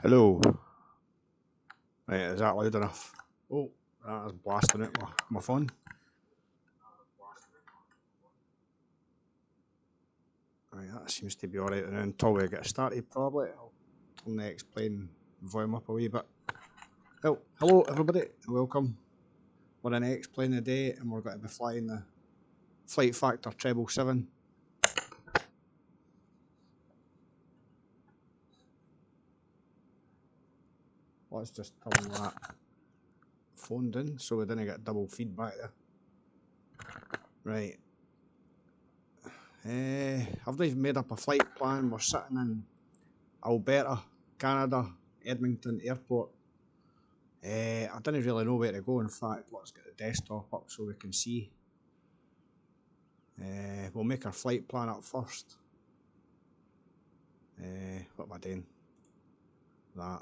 Hello. Right, is that loud enough? Oh, that is blasting out my phone. Right, that seems to be alright now until we get started probably. I'll turn the X-Plane volume up a wee bit. Oh, hello everybody, and welcome. We're in X-Plane today and we're going to be flying the Flight Factor 777. Let's just turn that phone down so we didn't get double feedback there. Right. I've just made up a flight plan. We're sitting in Alberta, Canada, Edmonton Airport. I didn't really know where to go. In fact, let's get the desktop up so we can see. We'll make our flight plan up first. What am I doing? That.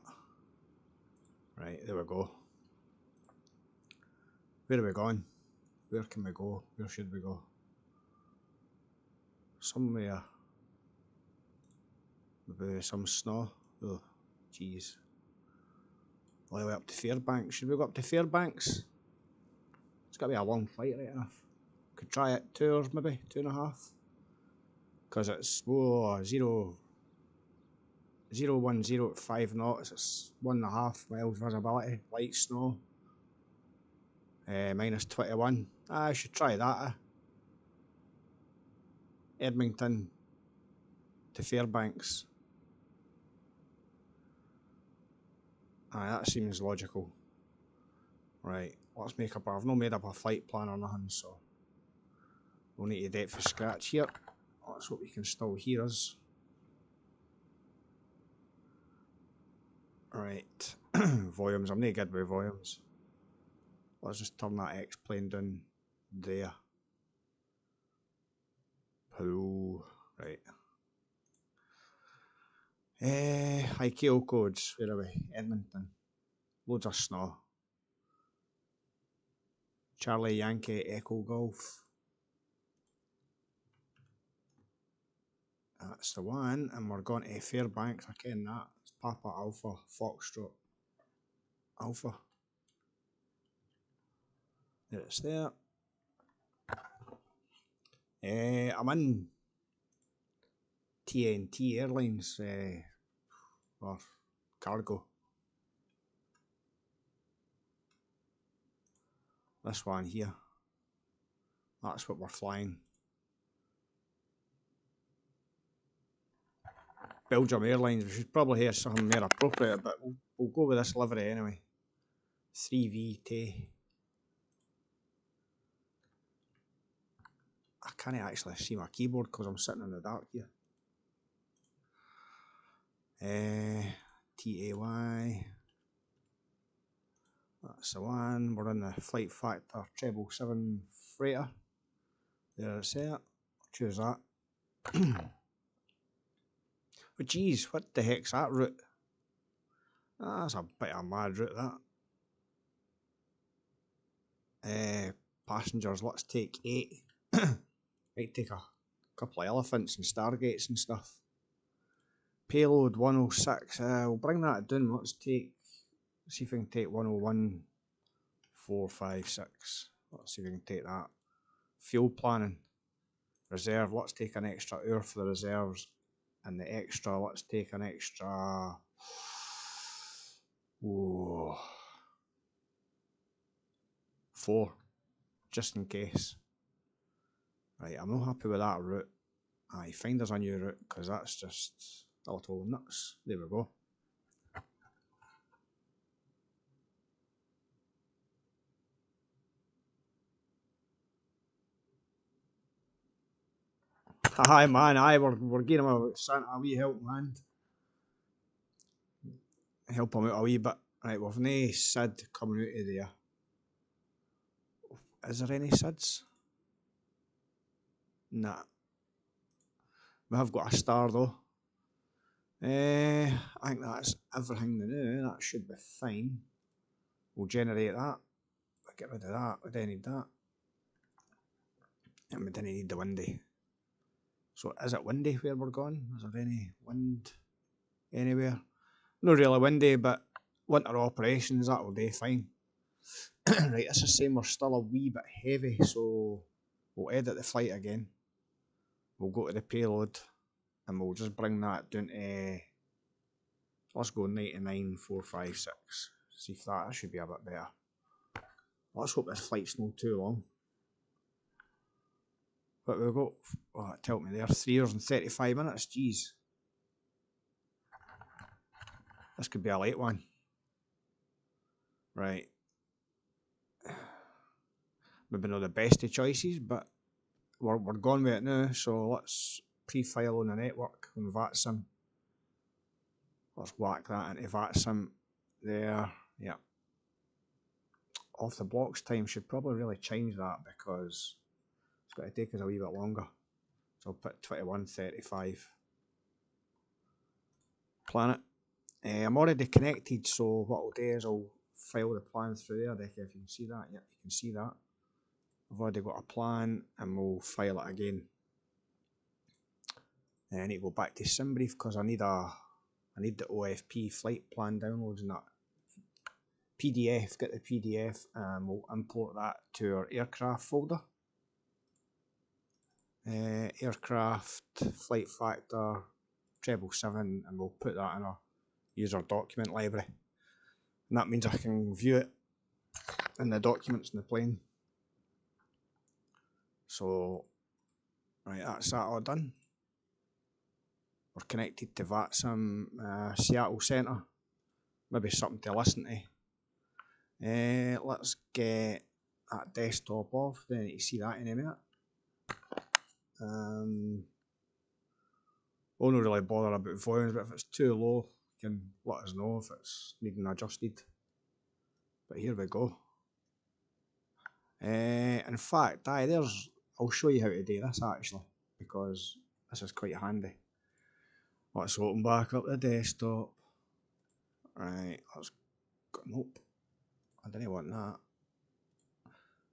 Right, there we go. Where are we going? Where can we go? Where should we go? Somewhere. Maybe some snow. Oh, jeez. All the way up to Fairbanks. Should we go up to Fairbanks? It's got to be a long flight, right enough. Could try it 2 hours, maybe 2.5. Because it's 010 at 5 knots. It's 1.5 miles visibility. Light snow. Minus 21. I should try that. Edmonton to Fairbanks. That seems logical. Right, let's make up. I've not made up a flight plan or nothing, so we'll need to do it from scratch here. Let's hope we can still hear us. Right, volumes. I'm not good with volumes. Let's just turn that X-Plane down there. Hello. Right. ICAO codes. Where are we? Edmonton. Loads of snow. Charlie Yankee Echo Golf. That's the one, and we're going to Fairbanks. I ken that. It's Papa Alpha Foxtrot Alpha. There it's there. I'm in TNT Airlines or cargo. This one here. That's what we're flying. Belgium Airlines. We should probably hear something more appropriate, but we'll go with this livery anyway. 3VT. I can't actually see my keyboard because I'm sitting in the dark here. TAY. That's the one. We're in the Flight Factor 777 freighter. There it's there. Choose that. But geez, what the heck's that route? That's a bit of a mad route, that. Passengers, let's take 8. Might take a couple of elephants and stargates and stuff. Payload 106. We'll bring that down. Let's see if we can take 101,456. Let's see if we can take that. Fuel planning. Reserve. Let's take an extra hour for the reserves. And the extra, let's take an extra. Whoa. 4. Just in case. Right, I'm not happy with that route. Find us a new route, because that's just a little nuts. There we go. Aye, man, we're getting him a wee helping hand. Help him out a wee bit. Right, we've no SID coming out of there. Is there any SIDs? Nah. We have got a star though. I think that's everything now. That should be fine. We'll generate that. We'll get rid of that. We don't need that. And we didn't need the windy. So is it windy where we're going? Is there any wind anywhere? Not really windy, but winter operations, that'll do fine. Right, this is saying we're still a wee bit heavy, so we'll edit the flight again. We'll go to the payload and we'll just bring that down to, let's go 99,456. See if that should be a bit better. Let's hope this flight's not too long. But we've got, oh, it told me there, 3 hours and 35 minutes, jeez. This could be a late one. Right. Maybe not the best of choices, but we're going with it now, so let's pre-file on the network on VATSIM. Let's whack that into VATSIM there, yeah. Off the blocks time should probably really change that because it's got to take us a wee bit longer. So I'll put 21:35. Planet. I'm already connected, so what I'll do is I'll file the plan through there. If you can see that, yeah, you can see that. I've already got a plan and we'll file it again. I need to go back to SimBrief because I need the OFP flight plan downloads and that. PDF, get the PDF and we'll import that to our aircraft folder. Aircraft, flight factor, 777, and we'll put that in our user document library. And that means I can view it in the documents in the plane. So, right, that's that all done. We're connected to VATSIM Seattle Centre. Maybe something to listen to. Let's get that desktop off, then you see that in a minute. We'll not really bother about volumes, but if it's too low, you can let us know if it's needing adjusted. But here we go. In fact, I'll show you how to do this actually, because this is quite handy. Let's open back up the desktop. Right, nope, I didn't want that.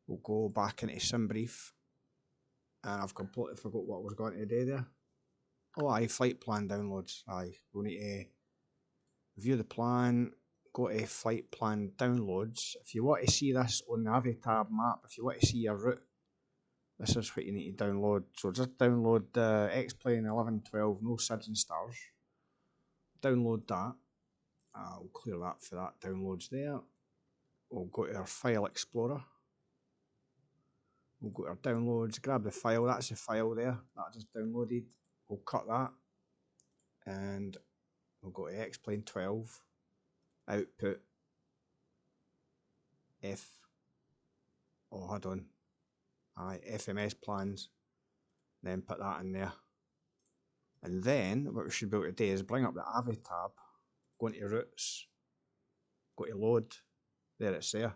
We'll go back into SimBrief, and I've completely forgot what I was going to do there. Oh, aye, flight plan downloads. Aye, we'll need to view the plan, go to flight plan downloads. If you want to see this on the Avitab map, if you want to see your route, this is what you need to download. So just download the X-Plane 1112, no SIDS and stars. Download that. I'll clear that for that downloads there. We'll go to our file explorer. We'll go to our downloads, grab the file, that's the file there, that just downloaded. We'll cut that and we'll go to X-Plane 12, output, hold on, FMS plans, then put that in there. And then what we should be able to do is bring up the Avi tab, go into routes, go to load, there it's there,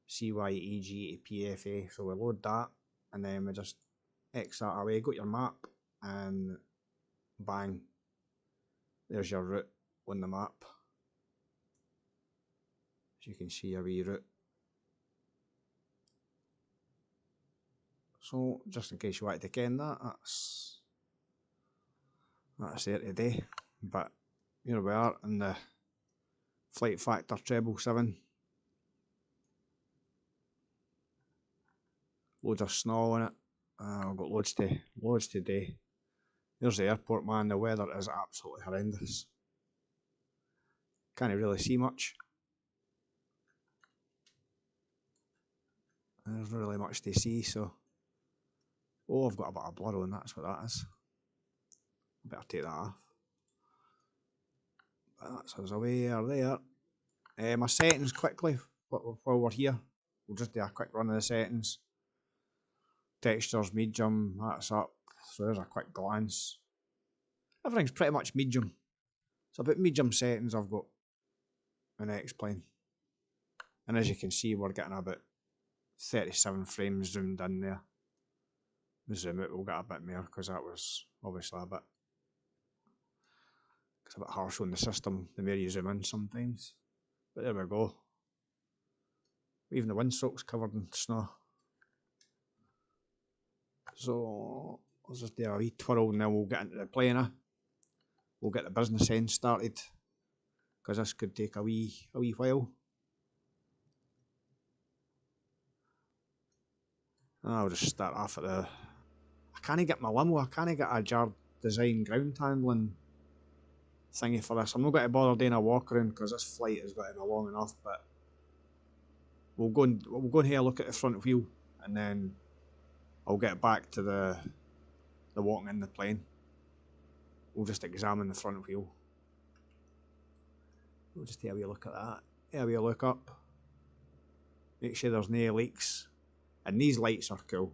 CYEG to PFA, so we load that and then we just X that away, go to your map and bang, there's your route on the map. So you can see your wee route. So just in case you want to ken that, that's there today. But here we are in the flight factor 777. Loads of snow on it. I've got loads today. There's the airport, man. The weather is absolutely horrendous. Can't really see much. There's not really much to see, so. Oh, I've got a bit of blur on, that's what that is. I better take that off. That's us away there. My settings quickly, while we're here. We'll just do a quick run of the settings. Textures, medium, that's up. So there's a quick glance. Everything's pretty much medium. So about medium settings I've got an X-Plane. And as you can see, we're getting about 37 frames zoomed in there. The zoom out, we'll get a bit more because that was obviously a bit harsh on the system, the more you zoom in sometimes. But there we go. Even the windsock's covered in snow. So let's just do a wee twirl and then we'll get into the plane. We'll get the business end started. because this could take a wee while. I'll just start off at the... I can't get my limo, I can't get a Jar Design ground handling thingy for this. I'm not going to bother doing a walk around because this flight has got to be long enough, but we'll go and have a look at the front wheel, and then I'll get back to the walking in the plane. We'll just examine the front wheel. We'll just have a wee look at that. Have a wee look up. Make sure there's no leaks. And these lights are cool.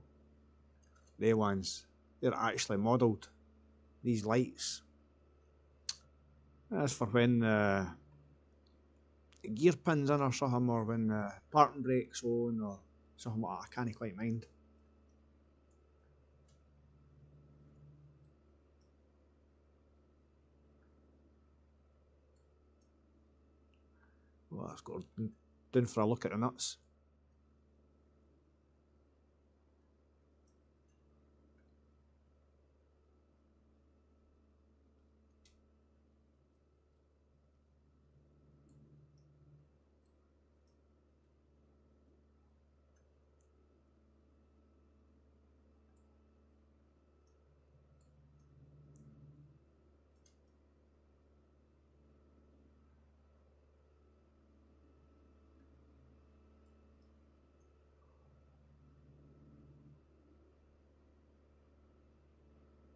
They ones, they're actually modelled. These lights. That's for when the gear pin's in or something, or when the parking brake's on, or something like that. I can't quite mind. Well, let's go down for a look at the nuts.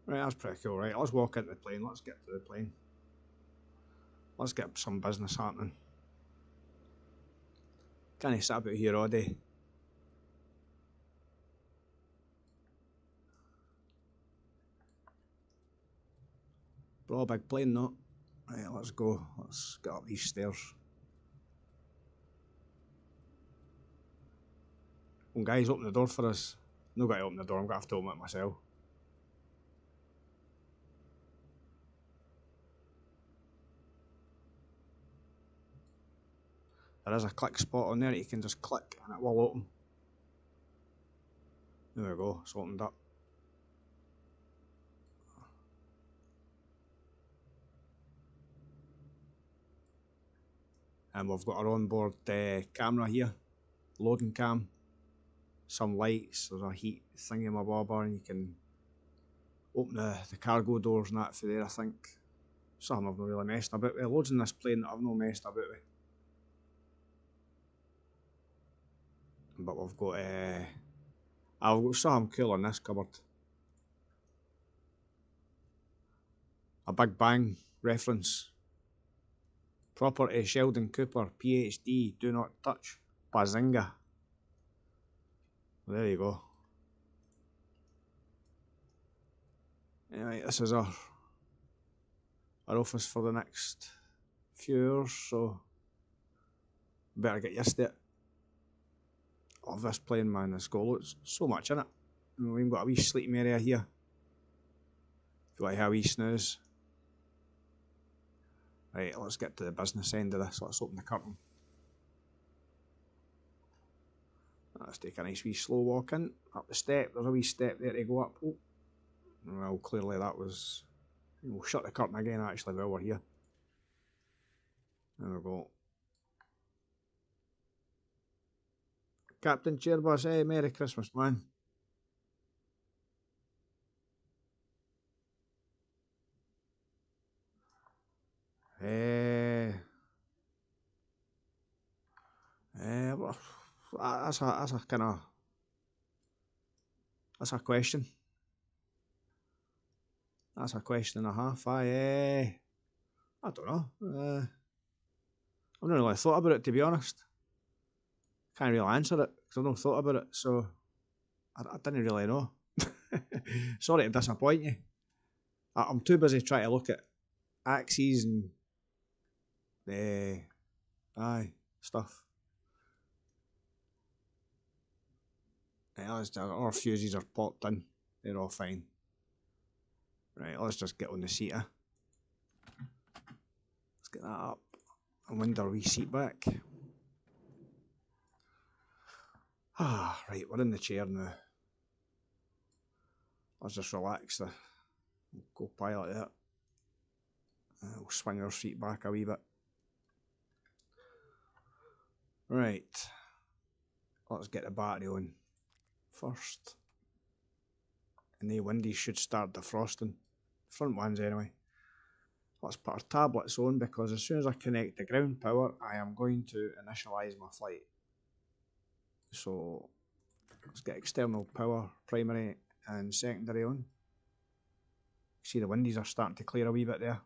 Right, that's pretty cool. Right, let's walk into the plane. Let's get to the plane. Let's get some business happening. Can't sit about here all day. Bro, big plane, no. Right, let's go. Let's get up these stairs. Well, guys, open the door for us. I'm not going to open the door, I'm going to have to open it myself. There is a click spot on there that you can just click and it will open. There we go, it's opened up. And we've got our onboard camera here, loading cam, some lights, there's a heat thingy-mabobber, and you can open the cargo doors and that for there, I think. Something I've not really messed about with. Loads in this plane that I've not messed about with. But we've got I've got something cool in this cupboard. A Big Bang reference. Property Sheldon Cooper, PhD, do not touch. Bazinga. There you go. Anyway, this is our office for the next few hours, so better get used to it. Love this plane, man. It's got so much in it. We've even got a wee sleeping area here. If you want to have a wee snooze. Right, let's get to the business end of this. Let's open the curtain. Let's take a nice wee slow walk in. Up the step. There's a wee step there to go up. Oh. Well, clearly that was... We'll shut the curtain again, actually, while we're here. There we go. Captain Chairbus, hey, Merry Christmas, man. Well, that's a kind of... That's a question. That's a question and a half. I don't know. I've not really thought about it, to be honest. Can't really answer it because I've not thought about it, so I didn't really know. Sorry to disappoint you. I'm too busy trying to look at axes and stuff. Our fuses are popped in. They're all fine. Right, let's just get on the seater. Let's get that up and wind our wee seat back. Right, we're in the chair now. Let's just relax the co-pilot there. We'll swing our seat back a wee bit. Right, let's get the battery on first. And the windies should start defrosting. Front ones anyway. Let's put our tablets on because as soon as I connect the ground power, I am going to initialise my flight. So let's get external power, primary and secondary on. See the windies are starting to clear a wee bit there.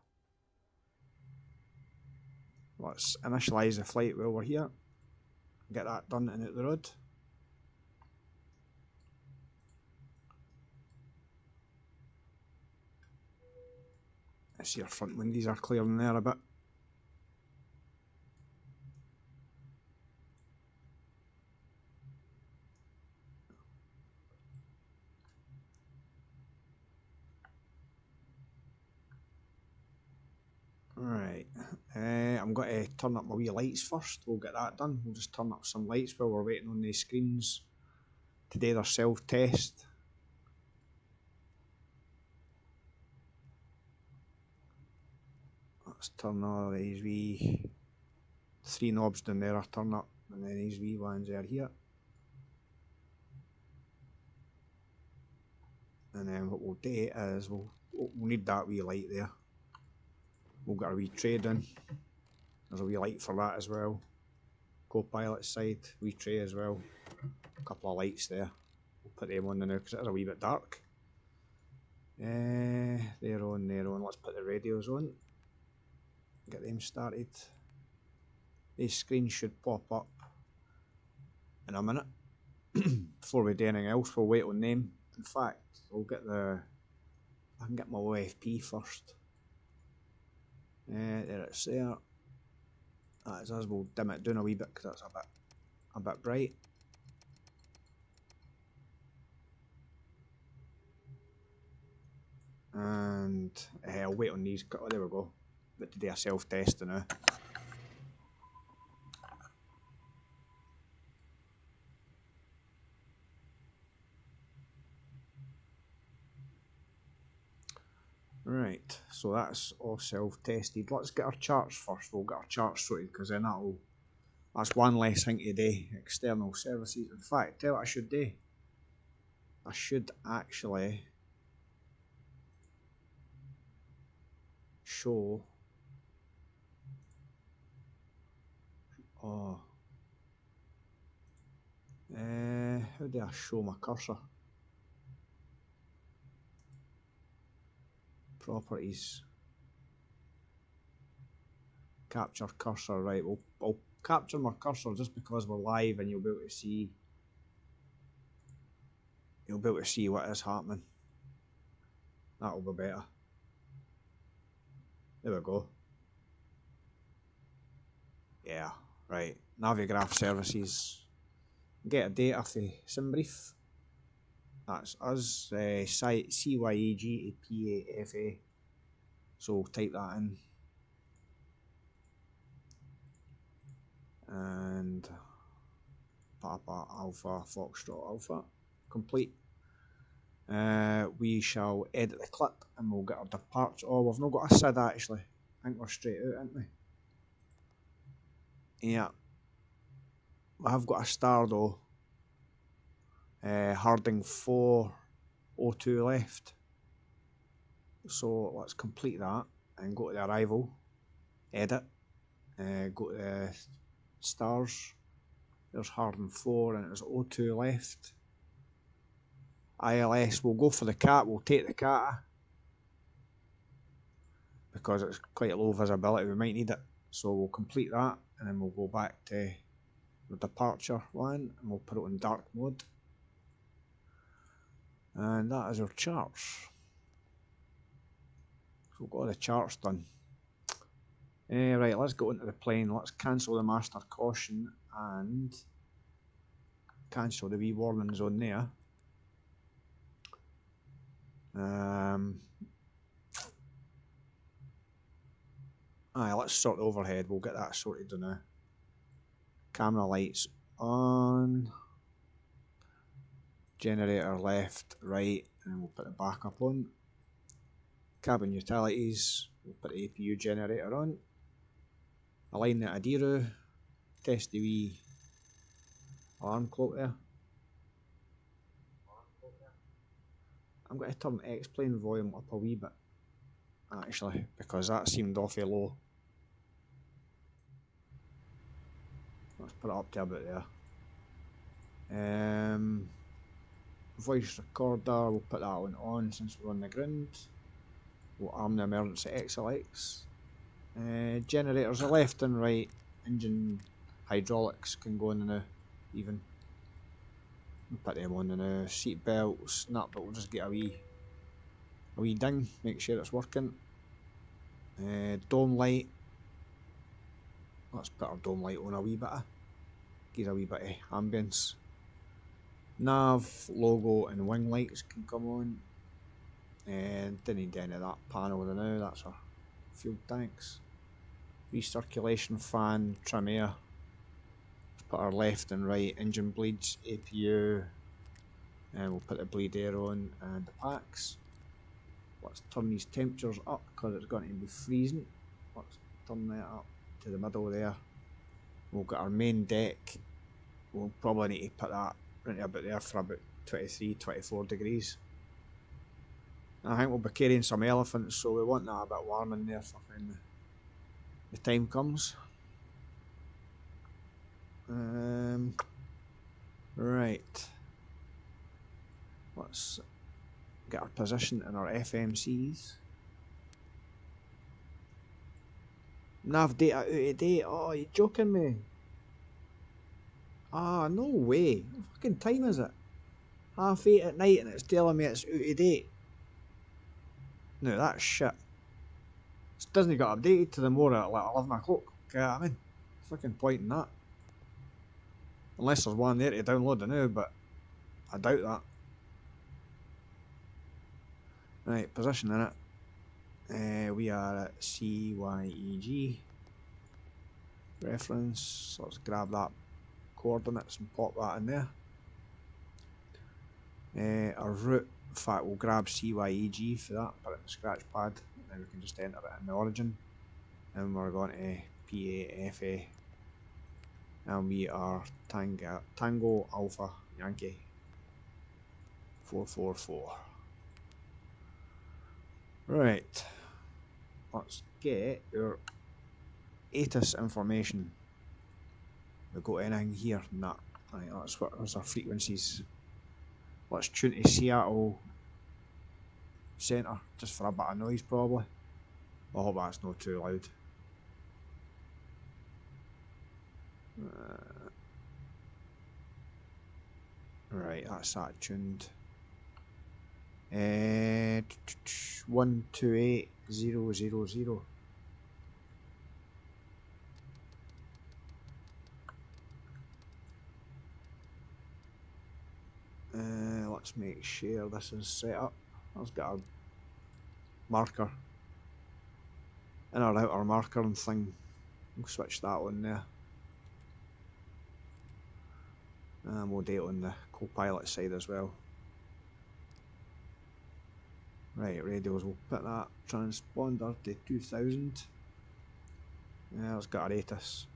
Let's initialise the flight while we're here. Get that done and out the road. I see our front windies are clearing there a bit. Right, I'm going to turn up my wee lights first. We'll get that done. We'll just turn up some lights while we're waiting on these screens to do their self-test. Let's turn all these wee 3 knobs down there are turn up, and then these wee ones are here. And then what we'll do is we'll need that wee light there. We'll get our wee tray in. There's a wee light for that as well. Co-pilot side, wee tray as well. A couple of lights there. We'll put them on now because it is a wee bit dark. They're on, they're on. Let's put the radios on. Get them started. These screens should pop up in a minute. Before we do anything else, we'll wait on them. In fact, we'll get I can get my OFP first. There it's there. That is us. We'll dim it down a wee bit because that's a bit bright. And I'll wait on these. Oh, there we go. But to do a self-test now. Right, so that's all self-tested. Let's get our charts first. We'll get our charts sorted because then that's one less thing to do. External services. In fact, tell you what I should do. I should actually show. Oh. How do I show my cursor? Properties. Capture cursor, right, I'll capture my cursor just because we're live and you'll be able to see what is happening. That'll be better. There we go. Yeah, right. Navigraph services. Get a data for SimBrief. That's us, CYEGPAFA. So we'll type that in. And Papa Alpha Foxtrot Alpha. Complete. We shall edit the clip and we'll get our departure. Oh, we've not got a SID actually. I think we're straight out, aren't we? Yeah. I have got a star though. Harding 402 left. So let's complete that and go to the arrival. Edit. Go to the stars. There's Harding 4 and there's 02 left. ILS, we'll go for the cat, we'll take the cat because it's quite low visibility, we might need it. So we'll complete that and then we'll go back to the departure one and we'll put it in dark mode. And that is our charts. So we've got all the charts done. Right, let's go into the plane. Let's cancel the master caution and cancel the wee warnings on there. Let's sort the overhead. We'll get that sorted now. Camera lights on. Generator left, right, and we'll put the backup on. Cabin utilities. We'll put the APU generator on. Align the Adiru. Test the wee alarm clock there. I'm going to turn X-plane volume up a wee bit, actually, because that seemed awfully low. Let's put it up to about there. Voice recorder, we'll put that one on since we're on the ground. We'll arm the emergency exit lights. Generators are left and right. Engine hydraulics can go in now, even. We'll put them on now. Seat belts, nah, but we'll just get a wee ding, make sure it's working. Dome light. Let's put our dome light on a wee bit. Gives a wee bit of ambience. Nav, logo and wing lights can come on. And didn't need any of that panel now, that's our fuel tanks. Recirculation fan, trim air. Let's put our left and right engine bleeds, APU, and we'll put the bleed air on and the packs. Let's turn these temperatures up because it's going to be freezing. Let's turn that up to the middle there. We'll get our main deck. We'll probably need to put that right about there for about 23-24 degrees. I think we'll be carrying some elephants, so we want that a bit warm in there for when the time comes. Right. Let's get our position in our FMCs. Nav data out of date. Oh, you joking me? Ah, no way. What fucking time is it? 8:30 at night and it's telling me it's out of date. No, that's shit. It doesn't get updated to the more at like 11 o'clock. You know what I mean? Fucking point in that. Unless there's one there to download now, but I doubt that. Right, position in it. We are at CYEG. Reference. So let's grab that coordinates and pop that in there. Our route, in fact, we'll grab CYEG for that, put it in the scratch pad, and then we can just enter it in the origin. And we're going to PAFA. And we are Tango Alpha Yankee 444. Right, let's get our ATIS information. We've got anything here? Nah, right, that's our frequencies. Let's tune to Seattle Centre just for a bit of noise, probably. I hope that's not too loud. Right, that's that tuned. 128000. Let's make sure this is set up. Let's get our marker in or out our marker and thing. We'll switch that on there. And we'll do it on the co-pilot side as well. Right, radios, we'll put that transponder to 2000. Let's get our ATIS.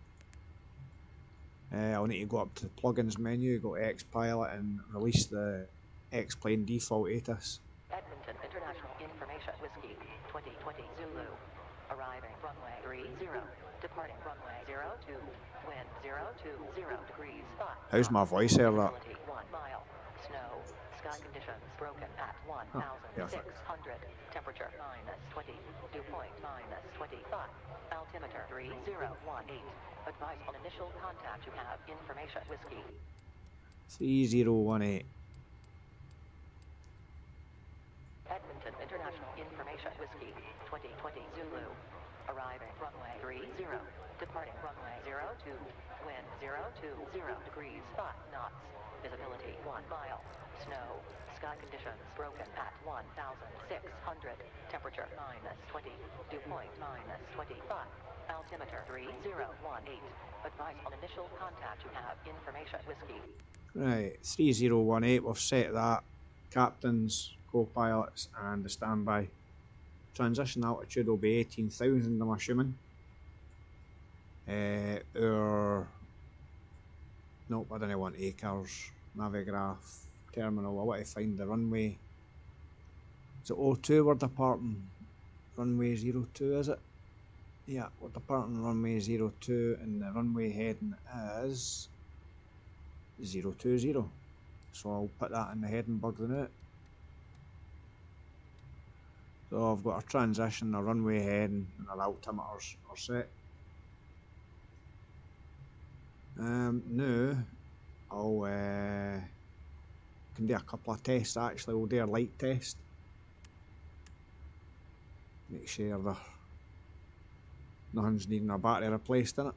I'll need to go up to the plugins menu, go to X-Pilot and release the X-Plane default ATIS. Edmonton International Information Whiskey 2020 Zulu. Arriving runway 30. Departing runway 02. Wind 020 degrees. How's my voice here, that? 1 mile. Snow. Sky conditions broken at 1,600. Temperature -20. Dew point -25. Altimeter 3018. Advice on initial contact. You have Information Whiskey 3018. Edmonton International Information Whiskey 2020 Zulu. Arriving runway 30. Departing runway 02. Wind 020 degrees. 5 knots. Visibility 1 mile. Snow. Sky conditions broken at 1,600. Temperature -20. Dew point -25. Altimeter 3018. Advice on initial contact. You have Information Whiskey. Right, 3018, we've set that. Captains, co-pilots and the standby. Transition altitude will be 18,000, I'm assuming. No, I don't want acres, navigraph, terminal. I want to find the runway. Is it 02 we're departing? Runway 02, is it? Yeah, we're departing runway 02 and the runway heading is 020. So I'll put that in the heading bug now. So I've got a transition, a runway heading and our altimeters are set. Now I'll can do a couple of tests actually. We'll do a light test. Make sure nothing's needing a battery replaced in it.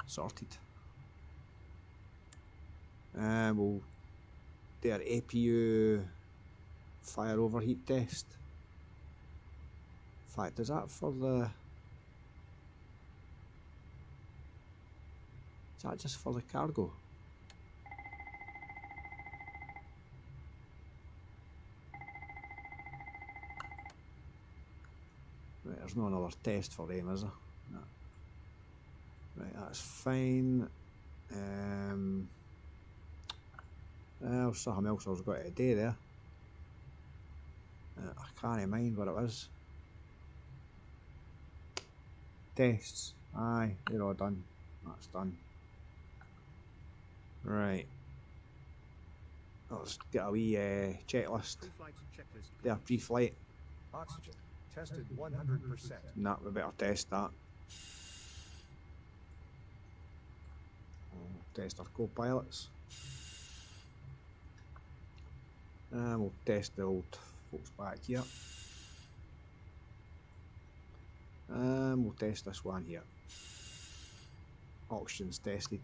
Sorted. We'll do our APU fire overheat test. In fact, is that for the... Is that just for the cargo? Right, there's no another test for them, is there? No. Right, that's fine. Well, something else I was got to do there. I can't mind what it was. Tests. Aye, they're all done. That's done. Right. Let's get a wee checklist. There, pre-flight. Oxygen tested 100%. Nah, we better test that. Test our co-pilots. And we'll test the old folks back here. And we'll test this one here. Oxygen's tested.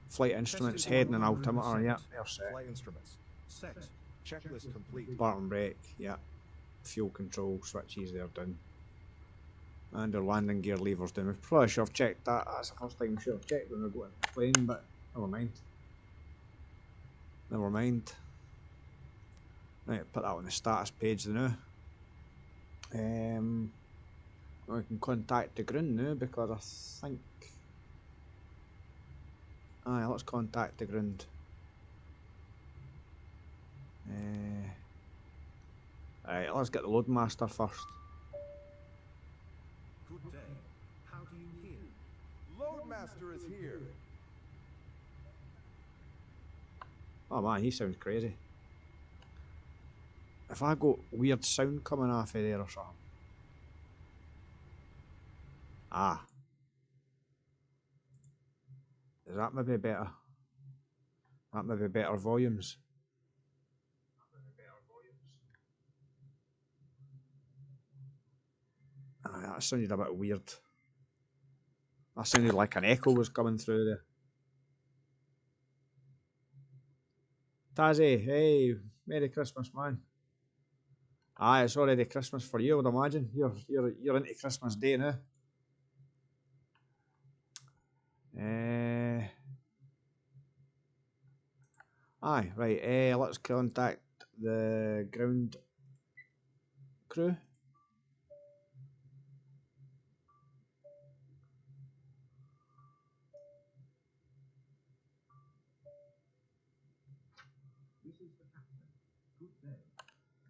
Flight instruments, heading and altimeter, yeah, they're set. Flight instruments set. Checklist complete. Parking brake, yeah. Fuel control switches, they're done. And our landing gear levers down. We probably should have checked that. That's the first time we should have checked when we go into the plane, but never mind. Never mind. Right, put that on the status page now. We can contact the ground now because I think... Aye, let's contact the ground. Alright, let's get the loadmaster first. Good day. How do you hear? Loadmaster is here. Oh man, he sounds crazy. If I got weird sound coming off of there or something. Ah. Is that maybe better? That maybe better volumes? Ah, that sounded a bit weird. That sounded like an echo was coming through there. Tazzy, hey, Merry Christmas, man. Aye, it's already Christmas for you, I would imagine. You're into Christmas Day now. Aye, right, let's contact the ground crew.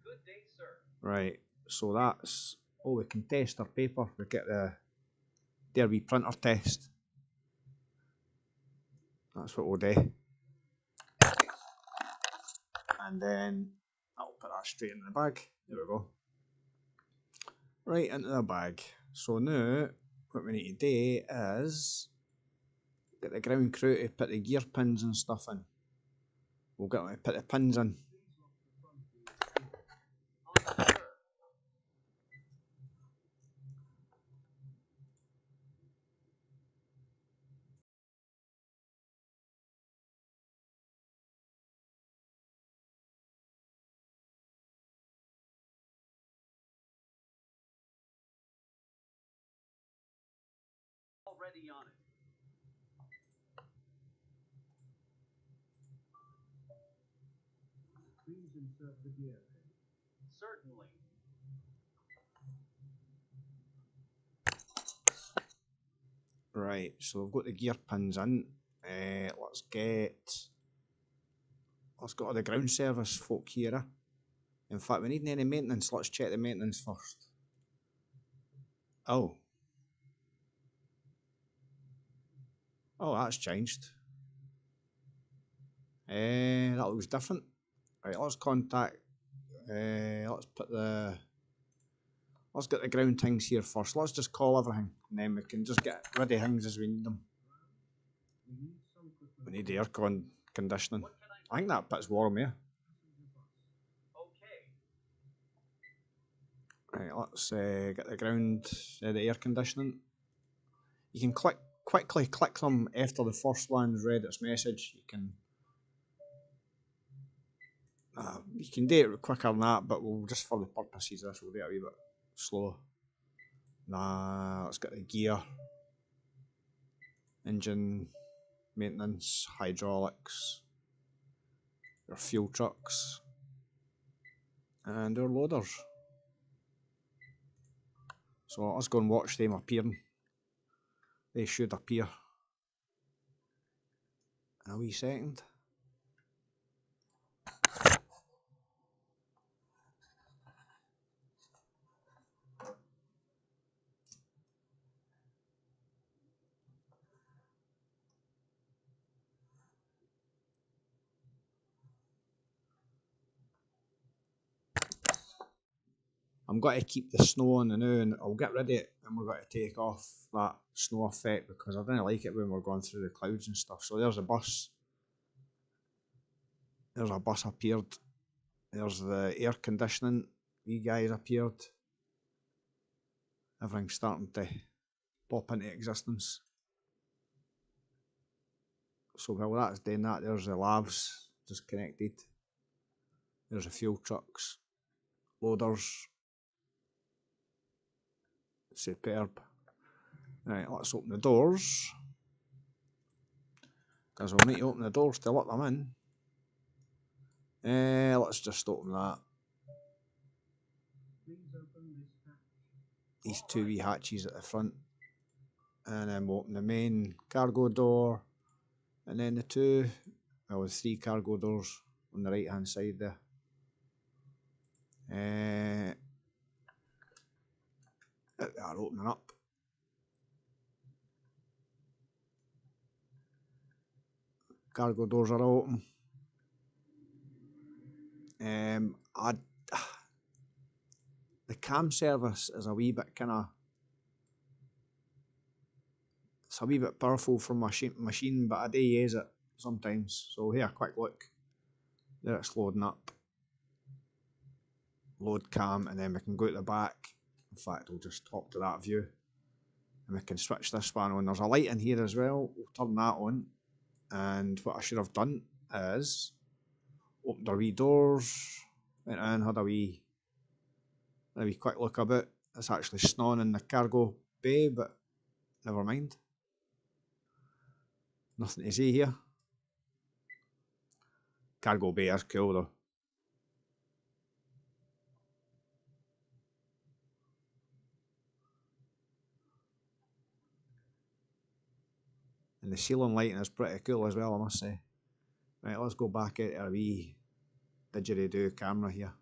Good day, sir. Right, so that's... Oh, we can test our paper. We get the Derby printer test. That's what we'll do. And then I'll put that straight in the bag. There we go. Right into the bag. So now, what we need to do is get the ground crew to put the gear pins and stuff in. We'll get them to put the pins in. already on it. Please insert the gear pin. Certainly. Right, so we've got the gear pins in. Let's get all the ground service folk here. In fact, we need any maintenance. Let's check the maintenance first. Oh, that's changed. That looks different. Right, let's contact. Let's get the ground things here first. Let's just call everything, and then we can just get rid of things as we need them. We need air conditioning. I think that bit's warm, yeah. Okay. Right, let's get the ground, the air conditioning. You can quickly click them after the first one's read its message. You can do it quicker than that, but we'll just for the purposes of this, we'll do it a wee bit slow. Let's get the gear, engine, maintenance, hydraulics, our fuel trucks, and our loaders. So let's go and watch them appearing. They should appear in a wee second. I'm going to keep the snow on the now, and I'll get rid of it, and we're going to take off that snow effect because I don't like it when we're going through the clouds and stuff. So there's a bus. There's a bus appeared. There's the air conditioning. You guys appeared. Everything's starting to pop into existence. So while that's doing that, there's the lavs just connected. There's the fuel trucks, loaders. Superb. Right, let's open the doors. Because we'll need to open the doors to let them in. Let's just open that. These two wee hatches at the front. And then we'll open the main cargo door. And then the three cargo doors on the right hand side there. They are opening up. Cargo doors are open. The cam service is a wee bit it's a wee bit powerful from machine, but I do use it sometimes. So here, quick look. There it's loading up. Load cam, and then we can go to the back. In fact, we'll just talk to that view. And we can switch this one on. There's a light in here as well. We'll turn that on. And what I should have done is opened our wee doors, went in, had a wee quick look about. It's actually snowing in the cargo bay, but never mind. Nothing to see here. Cargo bay is cool though. And the ceiling lighting is pretty cool as well, I must say. Right, let's go back out to our wee didgeridoo camera here.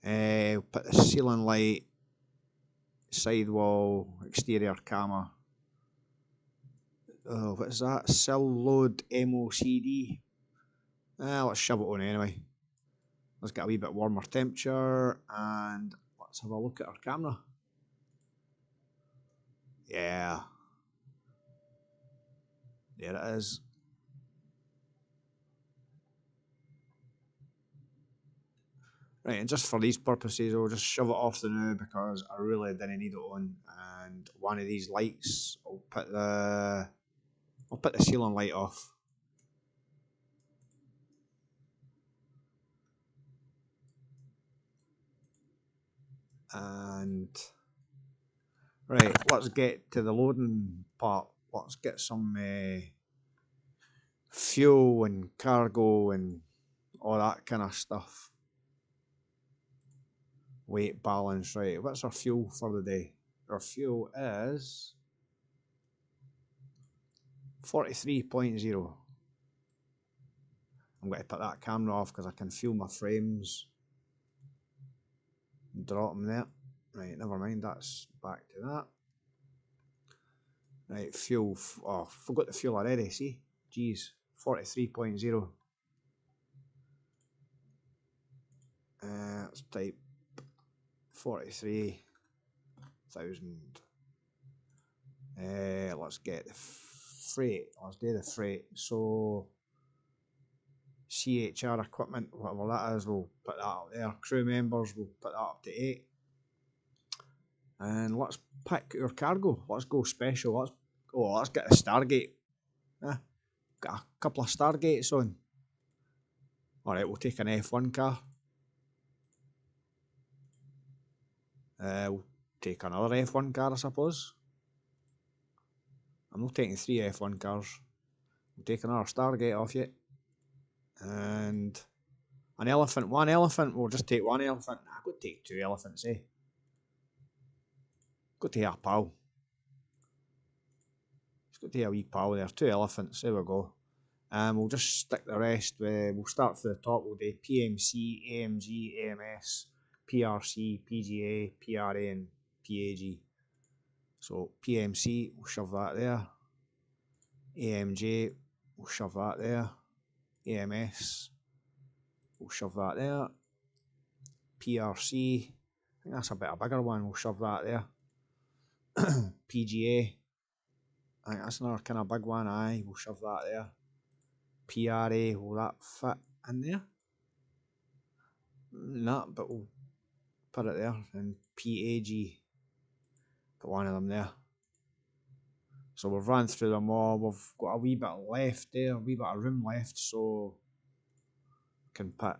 We'll put the ceiling light, sidewall, exterior camera. Oh, what is that? Sill load MOCD. Let's shove it on anyway. Let's get a wee bit warmer temperature and let's have a look at our camera. Yeah. There it is. Right, and just for these purposes, I'll just shove it off the now because I really didn't need it on. And one of these lights, I'll put the ceiling light off. And Right, let's get to the loading part. Let's get some fuel and cargo and all that kind of stuff. Weight balance, right. What's our fuel for the day? Our fuel is 43.0. I'm going to put that camera off because I can feel my frames. Drop them there. Right, never mind, that's back to that. Right, fuel. Oh, forgot the fuel already, see? Jeez, 43.0. Let's type 43,000. Let's get the freight. Let's do the freight. So, CHR equipment, whatever that is, we'll put that up there. Crew members, we'll put that up to 8. And let's pick our cargo. Let's go special. Let's get a Stargate. Got a couple of Stargates on. Alright, we'll take an F1 car. We'll take another F1 car, I suppose. I'm not taking 3 F1 cars. We'll take another Stargate off you. And an elephant. 1 elephant. We'll just take 1 elephant. I could take 2 elephants, eh? Go to a pal. Let's go to a wee pal there. 2 elephants. There we go. And we'll just stick the rest with. We'll start from the top. We'll do PMC, AMG, AMS, PRC, PGA, PRA, and PAG. So PMC, we'll shove that there. AMJ, we'll shove that there. AMS, we'll shove that there. PRC, I think that's a bit a bigger one. We'll shove that there. PGA, I think that's another kind of big one. Aye, we'll shove that there. PRA, will that fit in there? No, but we'll put it there. And PAG, put one of them there. So we've run through them all. We've got a wee bit left there, a wee bit of room left, so we can put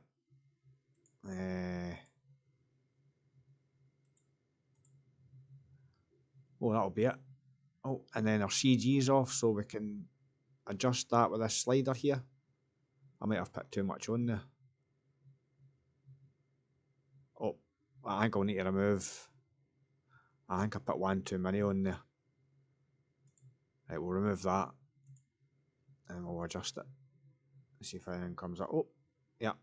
that'll be it. Oh, and then our CG's off, so we can adjust that with this slider here. I might have put too much on there. Oh, I think I'll need to remove. I think I put 1 too many on there. Right, we'll remove that and we'll adjust it. Let's see if anything comes up. Oh, yeah,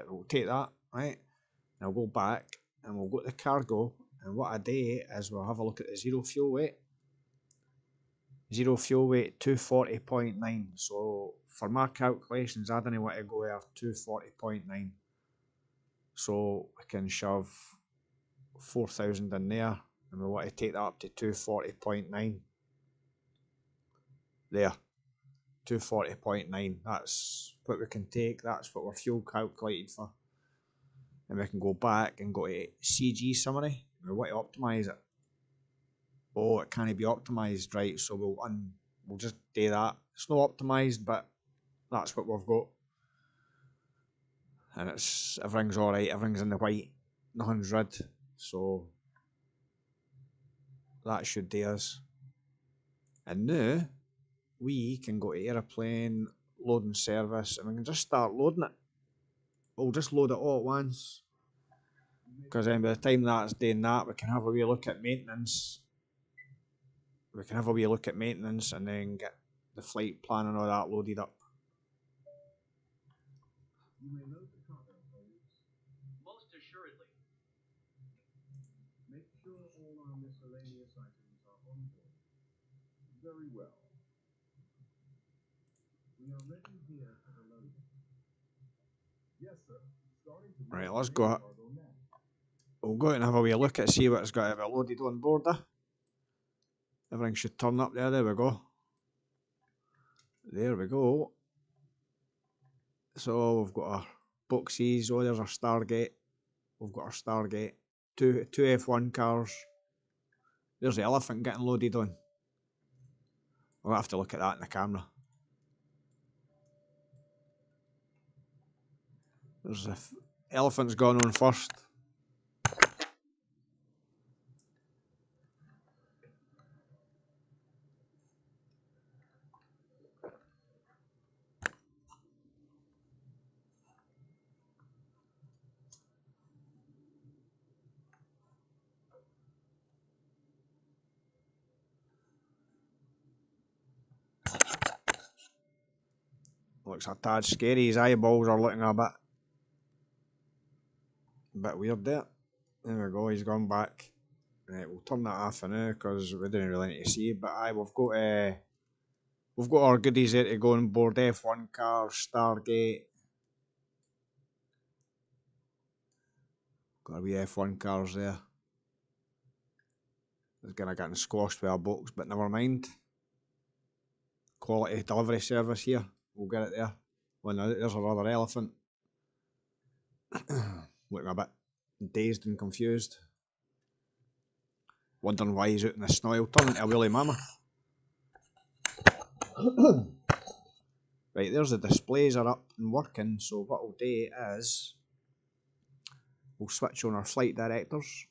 we'll take that, right? And I'll go back and we'll go to the cargo. And what I do is we'll have a look at the zero fuel weight. Zero fuel weight 240.9. So for my calculations, I didn't want to go there 240.9. So we can shove 4,000 in there, and we want to take that up to 240.9. There, 240.9. That's what we can take. That's what we're fuel calculated for. And we can go back and go to CG summary. We want to optimize it. Oh, it can't be optimized, right? So we'll just do that. It's not optimized, but that's what we've got. And everything's alright, everything's in the white, nothing's red. So that should do us. And now we can go to aeroplane, loading service, and we can just start loading it. We'll just load it all at once. Because then by the time that's doing that, we can have a wee look at maintenance. We can have a wee look at maintenance and then get the flight plan and all that loaded up. You may load the cargo, please. Most assuredly. Make sure all our miscellaneous items are on board. Very well. We are ready here for the loading. Yes, sir. Starting to Right, let's go. We'll go and have a wee look at see what's got to be loaded on board there. Everything should turn up there. There we go. There we go. So we've got our boxes. Oh, there's our Stargate. We've got our Stargate. Two F1 cars. There's the elephant getting loaded on. We'll have to look at that in the camera. There's the elephant's gone on first. Looks a tad scary. His eyeballs are looking a bit weird there. There we go. He's gone back. Right, we'll turn that off for now because we didn't really need to see. But we've got our goodies there to go on board. F1 cars, Stargate. Got a wee F1 cars there. It's gonna get squashed with our box, but never mind. Quality delivery service here. We'll get it there. Well, now there's another elephant. Looking a bit dazed and confused. Wondering why he's out in the snow. He'll turn into a woolly mammoth. Right, there's the displays are up and working. So what we'll do is we'll switch on our flight directors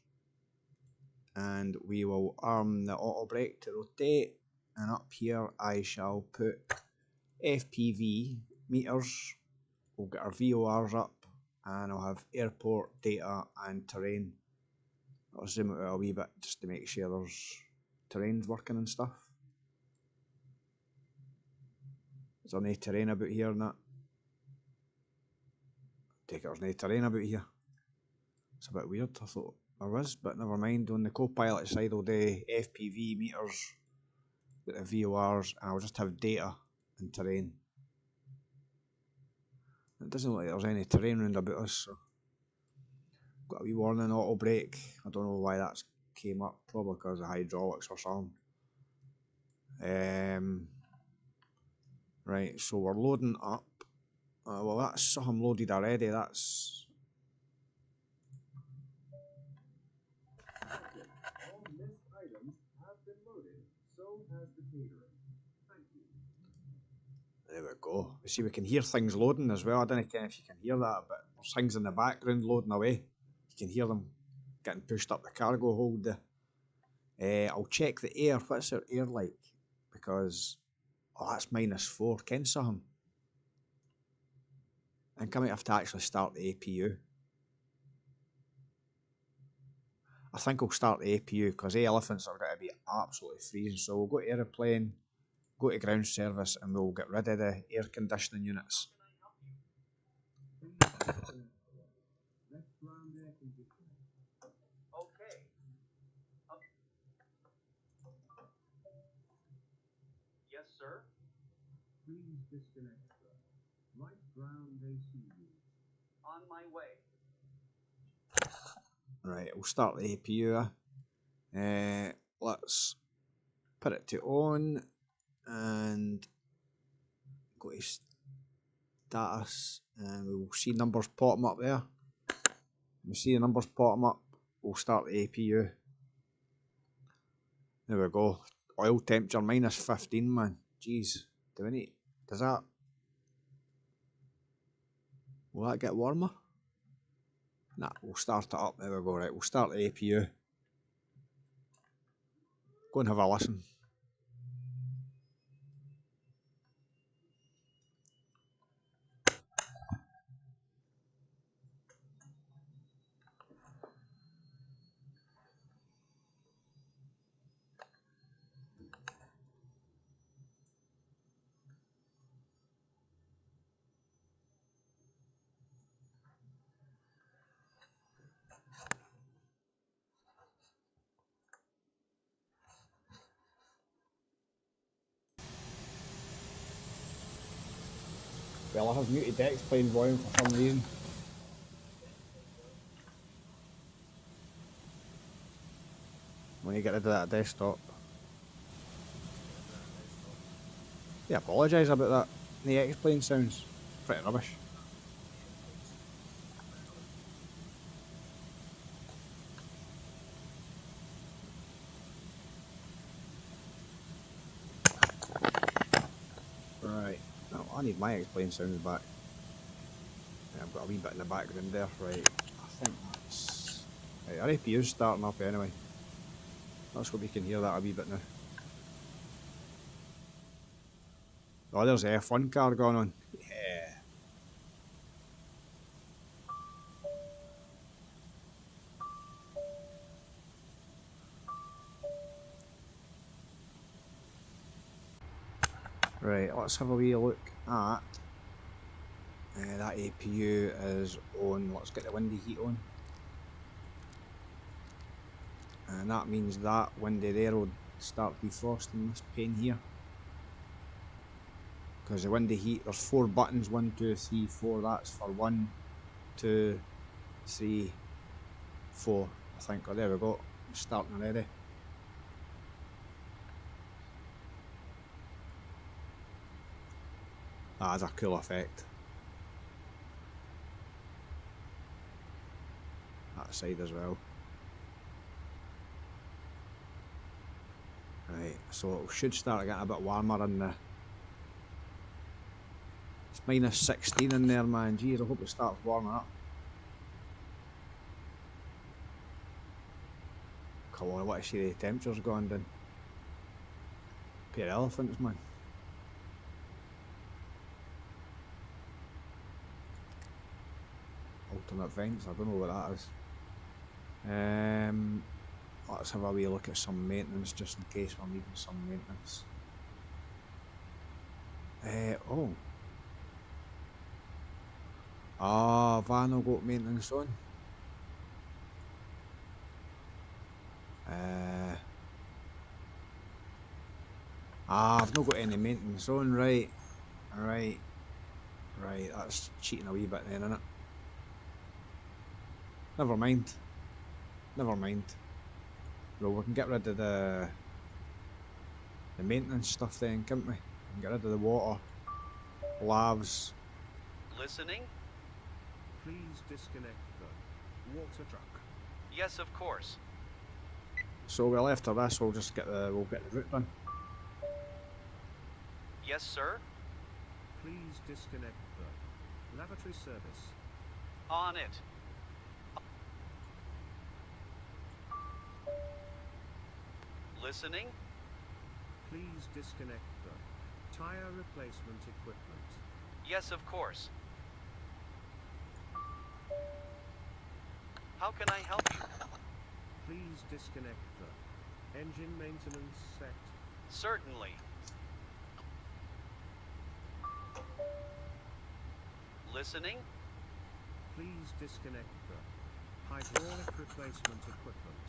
and we will arm the auto brake to rotate, and up here I shall put FPV meters. We'll get our VORs up and I'll have airport data and terrain. I'll zoom it out a wee bit just to make sure there's terrain's working and stuff. Is there no terrain about here and that? Take it there's no terrain about here. It's a bit weird. I thought there was, but never mind. On the co-pilot side I'll do FPV meters with the VORs and I'll just have data and terrain. It doesn't look like there's any terrain round about us, so got a wee warning auto brake. I don't know why that's came up, probably because of hydraulics or something. Right, so we're loading up. Well, that's something loaded already. That's All missed items have been loaded. So has the catering. Thank you. there we go. You see, we can hear things loading as well. I don't know if you can hear that, but there's things in the background loading away. You can hear them getting pushed up the cargo hold. I'll check the air. What's our air like? Because that's -4. Ken something. I think I might have to actually start the APU. I think I'll start the APU because the elephants are going to be absolutely freezing. So we'll go to aeroplane, go to ground service, and we'll get rid of the air conditioning units. Let's ground air conditioning. Okay. Yes, sir. Please disconnect. Right ground AC unit. On my way. Right, we'll start the APU. Let's put it to on and go to status, and we'll see numbers popping up there. When we see the numbers popping up, we'll start the APU. There we go. Oil temperature -15, man. Jeez, does that, will that get warmer? Nah, we'll start it up. There we go. Right, we'll start the APU. Go and have a listen. Well, I have muted X playing volume for some reason. When you get rid of that desktop. Yeah, apologise about that. The X playing sounds pretty rubbish. Right, now I need my X playing sounds back. Yeah, I've got a wee bit in the background there. Right, I think that's. Right, our APU's starting up anyway. Let's hope you can hear that a wee bit now. Oh, there's the F1 car going on. Yeah. Right, let's have a wee look at That APU is on. Let's get the windy heat on. And that means that windy there will start defrosting this pane here. Because the windy heat, there's 4 buttons, 1, 2, 3, 4. That's for 1, 2, 3, 4. I think. Oh, there we go. It's starting already. That has a cool effect. That side as well. Right, so it should start getting a bit warmer in the... It's minus 16 in there, man. Geez, I hope it starts warming up. Come on, I want to see the temperatures going down. Pair of elephants, man. Alternate vents, I don't know what that is. Let's have a wee look at some maintenance just in case we're needing some maintenance. Oh. Ah, van will got maintenance on. I've not got any maintenance on, right. Right, that's cheating a wee bit then, innit? Never mind. Well, we can get rid of the maintenance stuff then, can't we? We can get rid of the water, lavs. Listening? Please disconnect the water truck. Yes, of course. So well, after this, we'll get the route done. Yes, sir. Please disconnect the lavatory service. On it. Listening? Please disconnect the tire replacement equipment. Yes, of course. How can I help you? Please disconnect the engine maintenance set. Certainly. Listening? Please disconnect the hydraulic replacement equipment.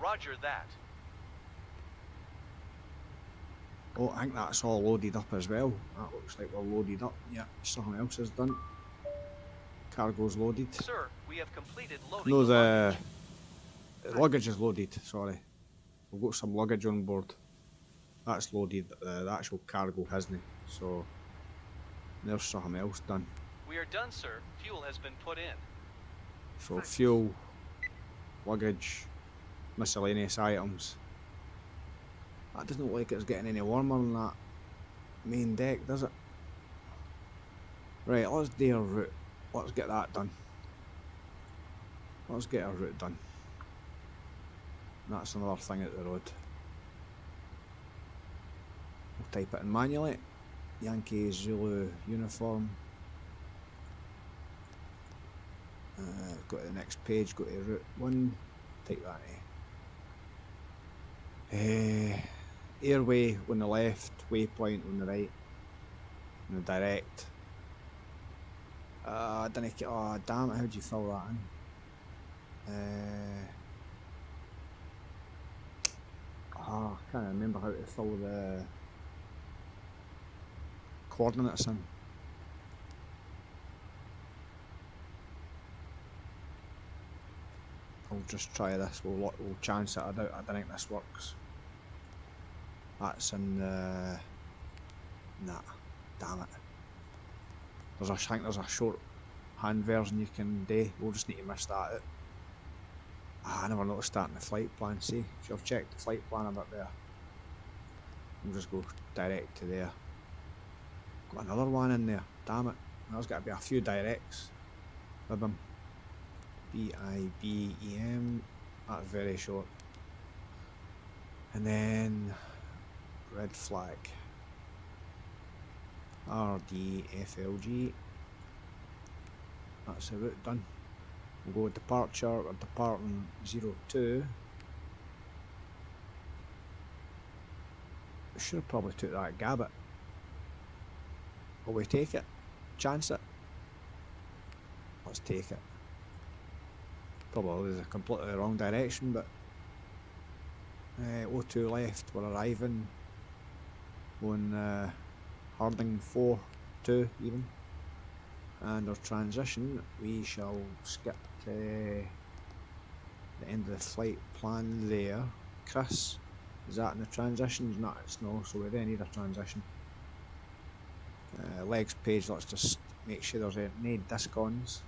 Roger that. Oh, I think that's all loaded up as well. That looks like we're loaded up. Yeah, something else is done. Cargo's loaded. Sir, we have completed loading. No, the the luggage is loaded, sorry. We've got some luggage on board. That's loaded, but the actual cargo hasn't. So, there's something else done. We are done, sir. Fuel has been put in. So, fuel, luggage, miscellaneous items. That doesn't look like it's getting any warmer than that main deck, does it? Right, let's do our route. Let's get that done. Let's get our route done. That's another thing at the road. We'll type it in manually. Yankee Zulu uniform. Go to the next page, go to route 1. Type that in. Airway on the left, waypoint on the right. And the direct. I didn't get. Oh, damn it, how do you fill that in? I can't remember how to fill the coordinates in. I'll just try this, we'll chance it. I don't think this works. That's in the... Nah, damn it. I think there's a short hand version you can do. We'll just need to miss that out. I never noticed that in the flight plan. See, should have checked the flight plan a bit there. We'll just go direct to there. Got another one in there. Damn it. There's got to be a few directs with them. BIBEM. That's very short. And then red flag. RDFLG. That's the route done. We'll go departure, we're departing 02. Should have probably took that Gabbit. Will we take it? Chance it? let's take it. Probably the completely wrong direction, but O2 left, we're arriving on Harding 4-2 even. And our transition, we shall skip to the end of the flight plan there. Chris, is that in the transitions? No, it's no, so we don't need a transition. Legs page, let's just make sure there's no discons,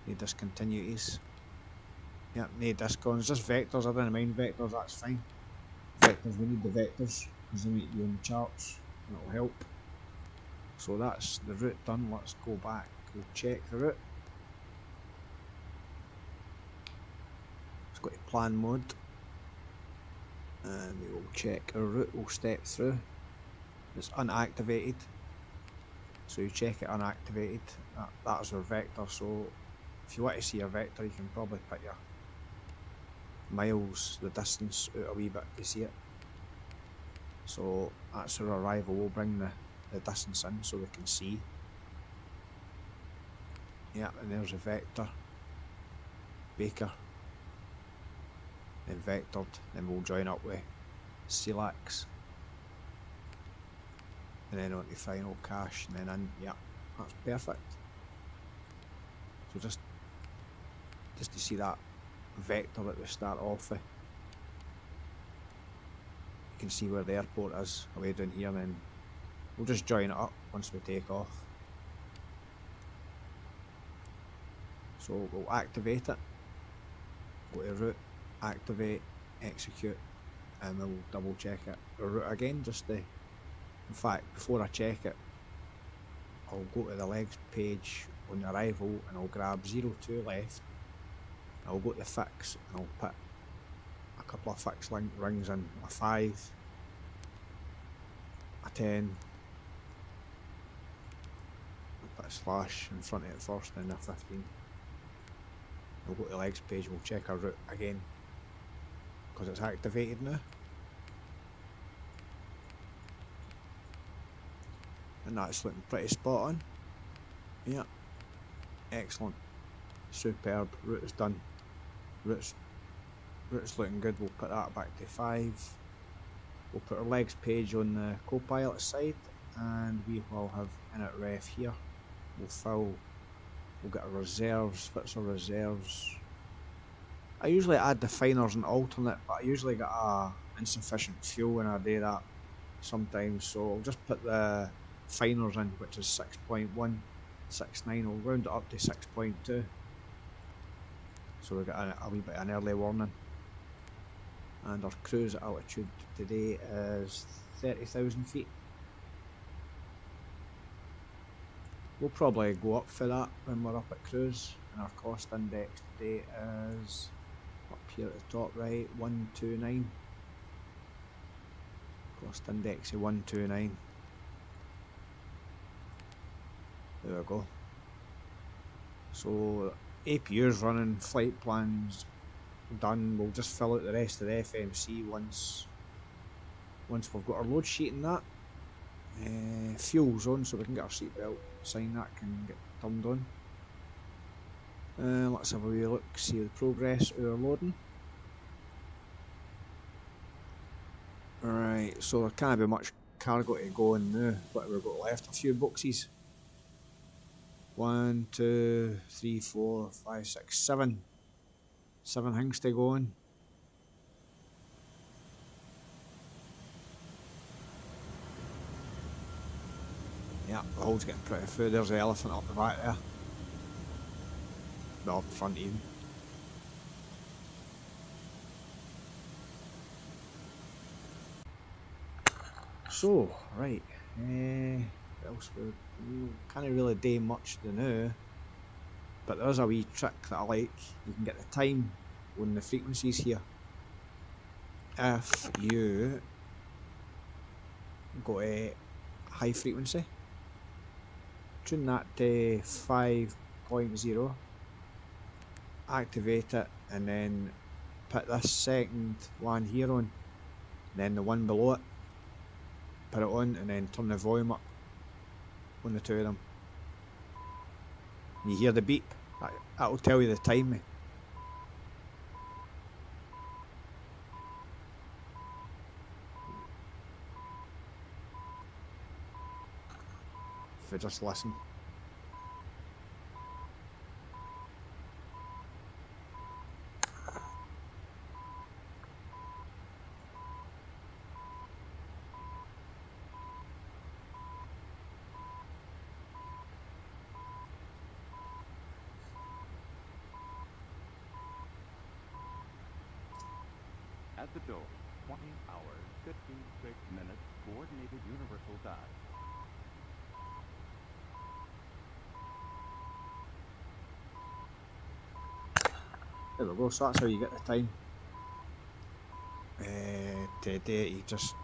no discontinuities. Yep, no discons, just vectors. I don't mind vectors, that's fine. Vectors, we need the vectors because they need to be on the charts and it'll help. So that's the route done. Let's go back, we'll check the route. Let's go to plan mode and we will check our route, we'll step through. It's unactivated, so you check it unactivated. That's our vector, so if you want to see a vector you can probably put your miles, the distance, out a wee bit to see it. So that's our arrival, we'll bring the distance in so we can see. Yeah, and there's a vector, Baker, then vectored, then we'll join up with Celax, and then on to final cache, and then in. Yeah, that's perfect. So just to see that vector that we start off with, you can see where the airport is away down here, and then we'll just join it up once we take off. So we'll activate it, go to route, activate, execute, and we'll double check it. Our route again, just to, in fact, before I check it, I'll go to the legs page on arrival and I'll grab 02 left. I'll go to fix and I'll put a couple of fix link rings in, a 5, a 10, I'll put a slash in front of it first, then a 15. We'll go to the legs page, we'll check our route again because it's activated now. And that's looking pretty spot on. Yeah, excellent, superb. Route is done. Route's looking good. We'll put that back to 5. We'll put our legs page on the co-pilot side, and we will have init ref here. We'll get our reserves, fits our reserves. I usually add definers and alternate, but I usually get insufficient fuel when I do that sometimes, so I'll just put the finers in, which is 6.169. We'll round it up to 6.2, so we get a wee bit of an early warning. And our cruise altitude today is 30,000 feet. We'll probably go up for that when we're up at cruise, and our cost index today is up here at the top right, 129. Cost index of 129. There we go. So APU's running, flight plans done. We'll just fill out the rest of the FMC once we've got our load sheet and that. Fuel's on, so we can get our seatbelt sign, that can get turned on. Let's have a wee look, see the progress of our loading. Right, so there can't be much cargo to go in now. What have we got left? A few boxes. 1, 2, 3, 4, 5, 6, 7. 7 things to go in. Yeah, the hole's getting pretty full. There's the elephant up the back there. Not up the front even. So, right. What else? We can't really do much to now, but there's a wee trick that I like. You can get the time on the frequencies here. If you go to high frequency, tune that to 5.0, activate it, and then put this second one here on, and then the one below it, put it on, and then turn the volume up on the two of them. You hear the beep, that'll tell you the time, mate. If you just listen. At the door, 20 hours, 56 minutes, coordinated universal dive. There we go, so that's how you get the time. To do it, you just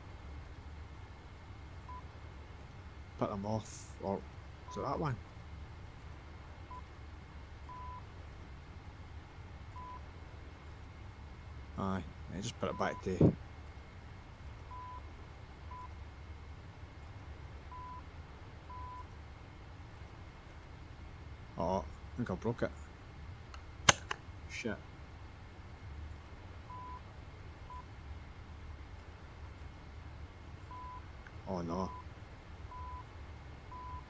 put them off, or is it that one? Aye, I just put it back to. Oh, I think I broke it. Shit. Oh no.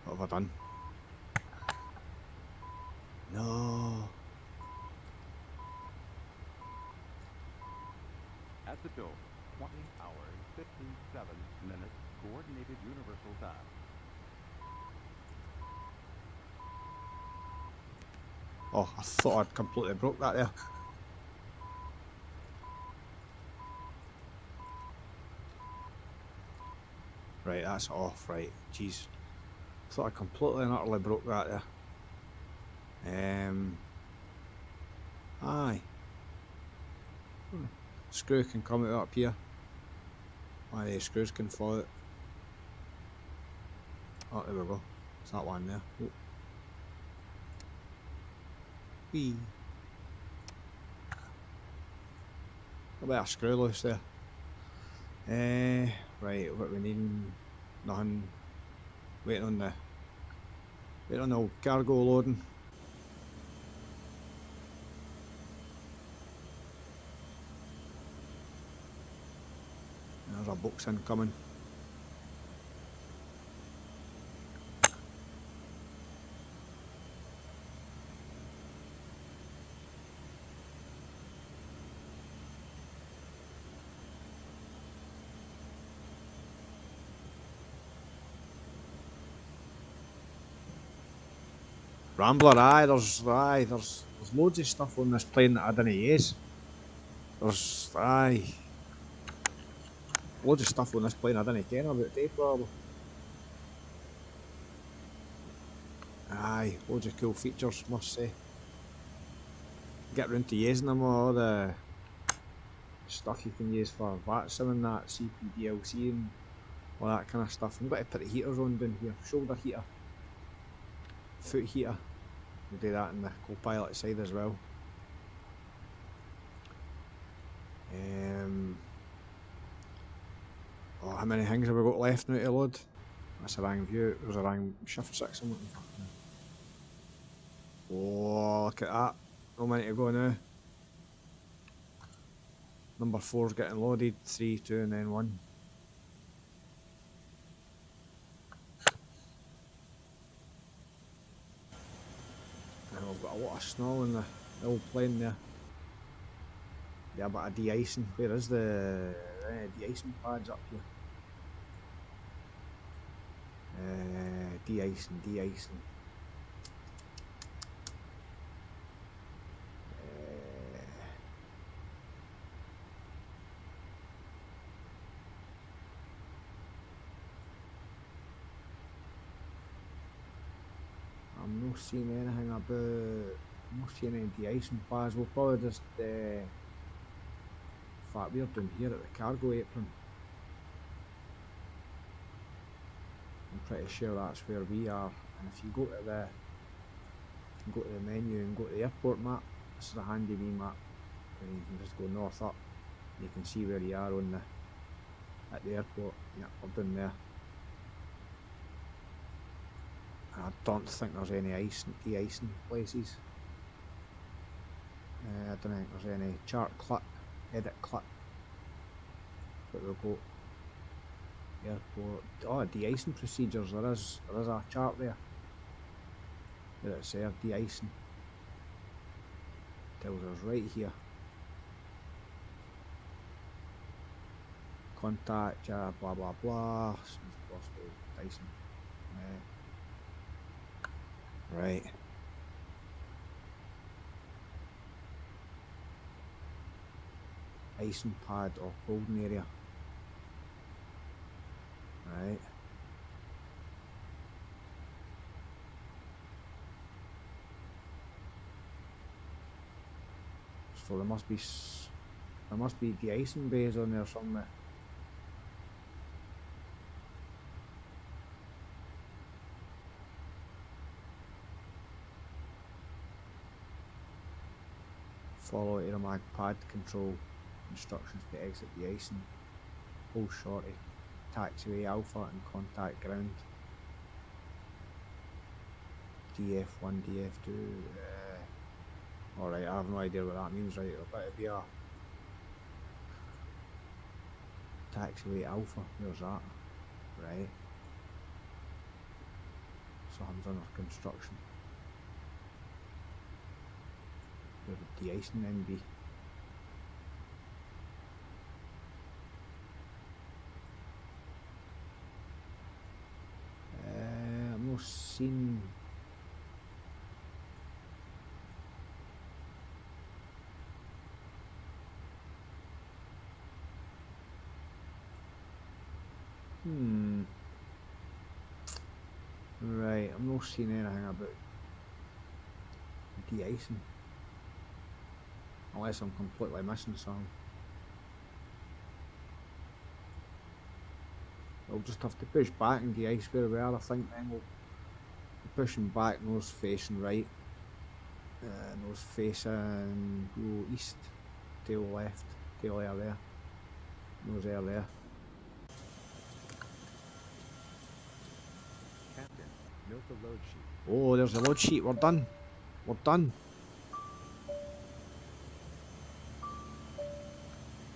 What have I done? No. At the door, 20 hours, 57 minutes, coordinated universal dive. Oh, I thought I'd completely broke that there. Right, that's off, right. Jeez. I thought I completely and utterly broke that there. Aye. Screw can come out up here. One of the screws can fall out. Oh, there we go. It's that one there. Oh. Whee. A bit of screw loose there. Right, what we need? Nothing. Waiting on the old cargo loading. There's a box incoming. Rambler, there's loads of stuff on this plane that I didn't use. There's loads of stuff on this plane I didn't care about today probably. Loads of cool features, must say. Get round to using them, all the stuff you can use for VATSIM and that, CPDLC and all that kind of stuff. I'm going to put the heaters on down here, shoulder heater, foot heater. We'll do that in the co-pilot side as well. How many things have we got left now to load? That's a rang view. There's a rang shift 6 I'm looking for. Oh, look at that. No many to go now. Number 4's getting loaded. 3, 2 and then 1. And we've got a lot of snow in the old plane there. Yeah, but a de-icing. Where is the de-icing pads up here? De-icing. I'm not seeing anything about. I'm not seeing any de-icing pads. We'll probably just. In fact, we're down here at the cargo apron. I'm pretty sure that's where we are. And if you go to the menu and go to the airport map, this is a handy wee map. And you can just go north up. You can see where you are on at the airport. Yeah, we're down there. I don't think there's any de-icing places. I don't think there's any chart clip, edit clip. But we'll go airport. Oh, de-icing procedures. There is a chart there. There it's there, de-icing. Tells us right here. Contact, blah blah blah. Possible de-icing. Right. Icing pad or holding area. Right. So there must be de-icing bays on there somewhere. Follow aeromag pad control instructions to exit the icing. Hold shorty, taxiway alpha and contact ground. DF1, DF2. Alright, I have no idea what that means, right? It'll better be a taxiway alpha. Where's that? Right. Something's under construction. Where would the icing then be? I'm not seeing. Right, I'm not seeing anything about de-icing. Unless I'm completely missing something. We'll just have to push back and de-ice where we are, I think. Then we'll be pushing back, nose facing right, nose facing go east, tail left, tail air there, nose air there. Captain, note the load sheet. Oh, there's a load sheet. We're done. We're done.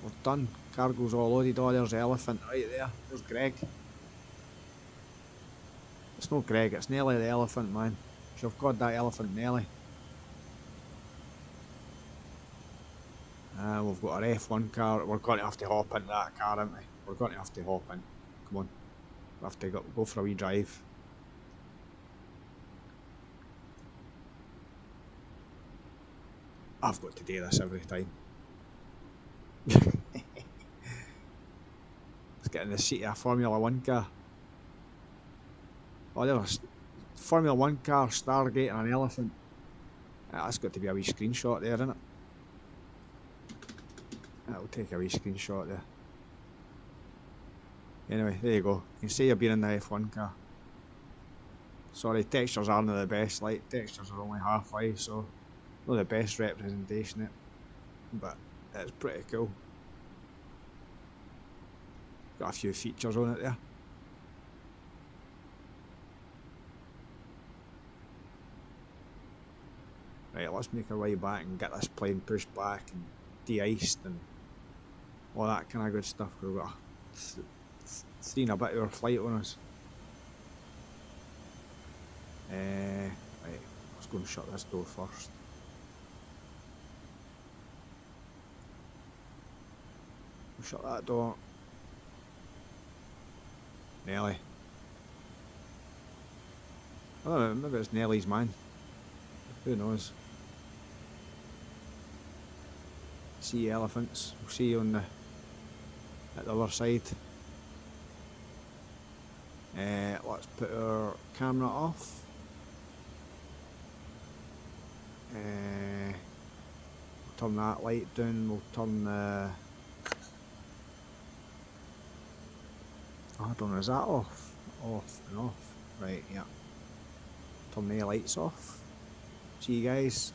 We're done. Cargo's all loaded. Oh, there's the elephant right there. There's Greg. It's not Greg, it's Nelly the elephant, man. You've got that elephant, Nelly. We've got our F1 car. We're going to have to hop into that car, aren't we? We're going to have to hop in. Come on. We have to go for a wee drive. I've got to do this every time. Let's get in the seat of a Formula 1 car. Oh, there's a Formula 1 car, Stargate and an elephant. That's got to be a wee screenshot there, isn't it? I'll take a wee screenshot there. Anyway, there you go. You can see you've been in the F1 car. Sorry, textures aren't the best. Like, textures are only halfway, so not the best representation of it. But it's pretty cool. Got a few features on it there. Right, let's make our way back and get this plane pushed back and de-iced and all that kind of good stuff. We've got a 3.5 hour flight on us. Right, let's go and shut this door first. We'll shut that door. Nelly. I don't know, maybe it's Nelly's man. Who knows? See elephants. We'll see you on at the other side. Let's put our camera off. We'll turn that light down. We'll turn the. I don't know, is that off? Off and off. Right, yeah. Turn the lights off. See you guys.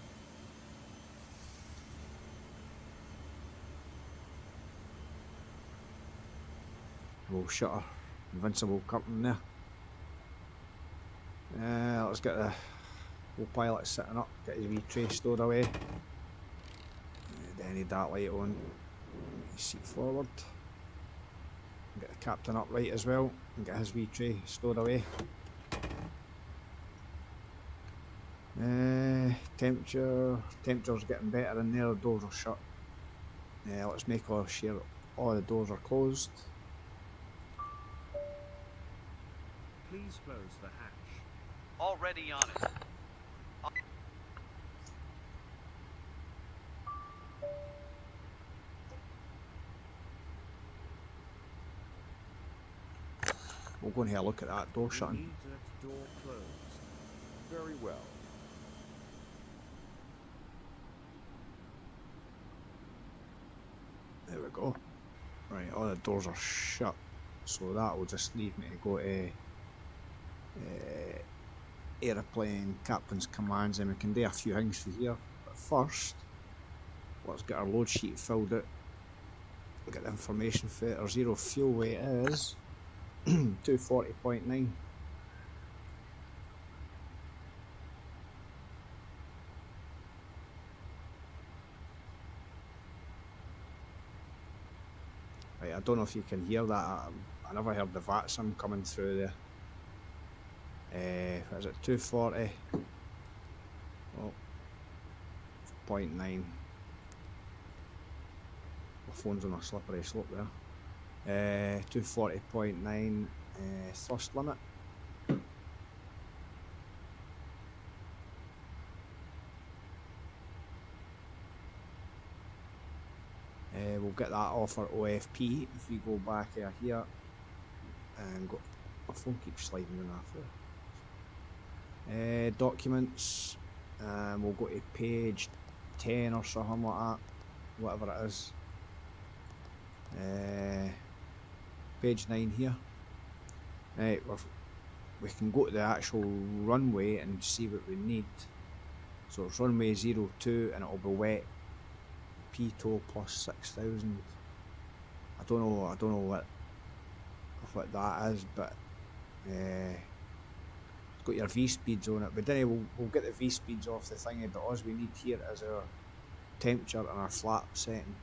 We'll shut our invincible curtain there. Let's get the co-pilot sitting up, get his wee tray stowed away. Then need that light on. Seat forward. Get the captain upright as well and get his wee tray stowed away. Temperature's getting better in there, the doors are shut. Let's make sure all the doors are closed. Please close the hatch. Already on it. We'll go and have a look at that door shutting. Needs its door closed. Very well. There we go. Right, all the doors are shut, so that will just leave me to go to aeroplane captain's commands, and we can do a few things for here. But first, let's get our load sheet filled out. We'll get the information for it. Our zero fuel weight is 240.9. Right, I don't know if you can hear that. I never heard the VATSIM coming through there. What is it, 240? Oh, 0.9. My phone's on a slippery slope there. 240.9 thrust limit. We'll get that off our OFP if we go back here and go. My phone keeps sliding in after. Documents, we'll go to page 10 or something like that, whatever it is. Page 9 here. Right, we can go to the actual runway and see what we need. So it's runway 02 and it'll be wet. P-tow plus 6,000. I don't know what that is, but it's got your V-speeds on it. But then we'll get the V-speeds off the thingy, but all we need here is our temperature and our flap setting.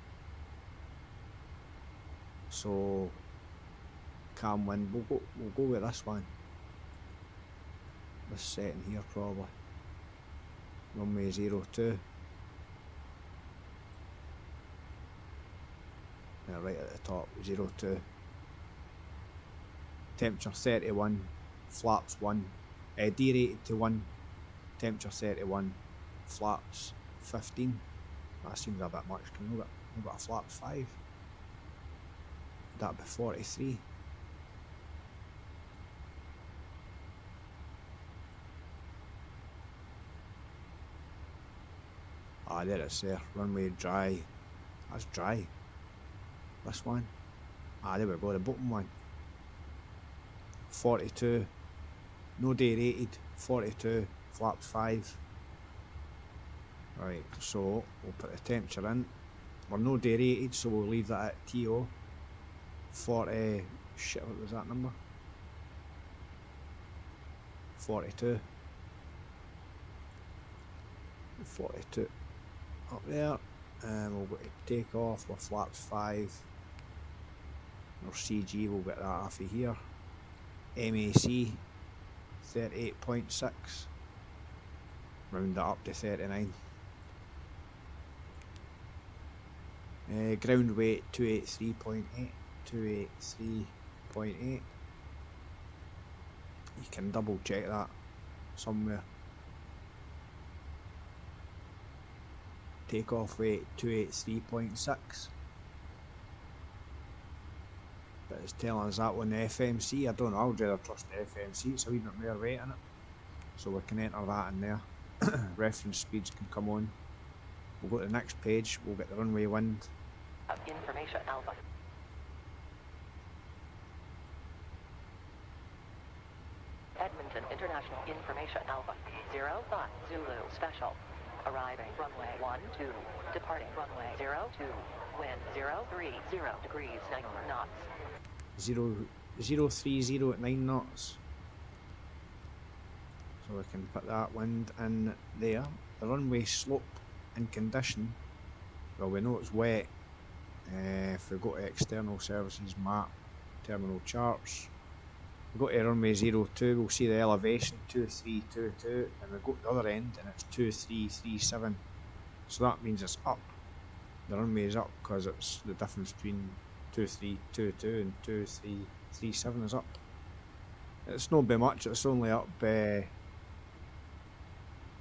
So calm wind, we'll go with this one. This setting here probably. Runway 02. Right at the top, 02. Temperature 31, flaps 1, derated to 1, temperature 31, flaps 15. That seems a bit much. Can we got a flaps 5? That'd be 43. Ah, there it's there. Runway dry. That's dry. This one. Ah, there we go, the bottom one. 42. No derated. 42. Flaps 5. Right, so we'll put the temperature in. We're no derated, so we'll leave that at TO. 40. Shit, what was that number? 42. 42. Up there. And we'll go to takeoff with flaps 5. Our CG, we'll get that off of here. MAC 38.6. Round that up to 39. Ground weight 283.8. 283.8. You can double check that somewhere. Takeoff weight 283.6. But it's telling us that on the FMC. I don't know, I would rather trust the FMC, it's a wee bit more weight in it. So we can enter that in there. Reference speeds can come on. We'll go to the next page, we'll get the runway wind. Information Alpha. Edmonton International Information Alpha. 05 Zulu Special. Arriving runway 12. Departing runway 02. Wind 030 degrees 9 knots. 030 at 9 knots. So we can put that wind in there. The runway slope and condition, well, we know it's wet. If we go to external services map, terminal charts, we go to runway 02, we'll see the elevation 2322, and we go to the other end and it's 2337. So that means it's up. The runway is up because it's the difference between 2322 and 2337 is up. It's not by much, it's only up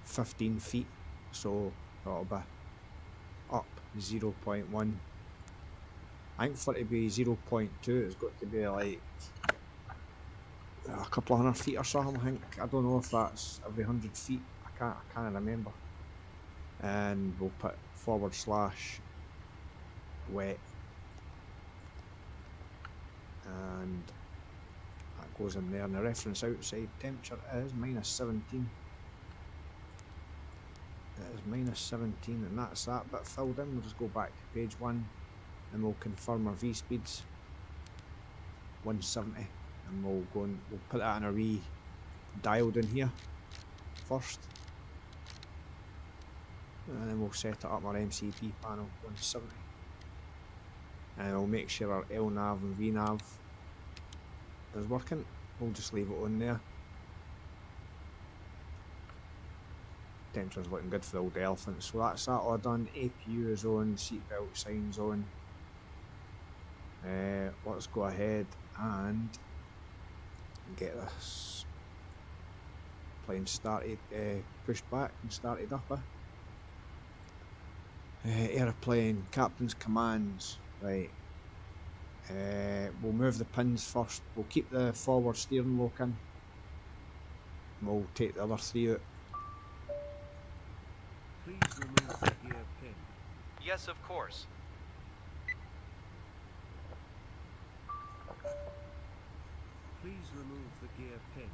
15 feet, so that'll be up 0.1. I think for it to be 0.2 it's got to be like a couple of 100 feet or something. I think, I don't know if that's every 100 feet, I can't remember. And we'll put / wet, and that goes in there, and the reference outside temperature is -17. It is -17, and that's that bit filled in. We'll just go back to page 1 and we'll confirm our V speeds 170, and we'll go and we'll put that in a wee dial down here first, and then we'll set it up our MCP panel 170, and we'll make sure our LNAV and VNAV is working. We'll just leave it on there. Temperature's looking good for the old elephant, so that's that all done. APU is on, seatbelt signs on. Let's go ahead and get this plane started, pushed back and started up. Aeroplane, captain's commands, right. We'll move the pins first. We'll keep the forward steering lock in. We'll take the other 3 out. Please remove the gear pin. Yes, of course. Please remove the gear pin.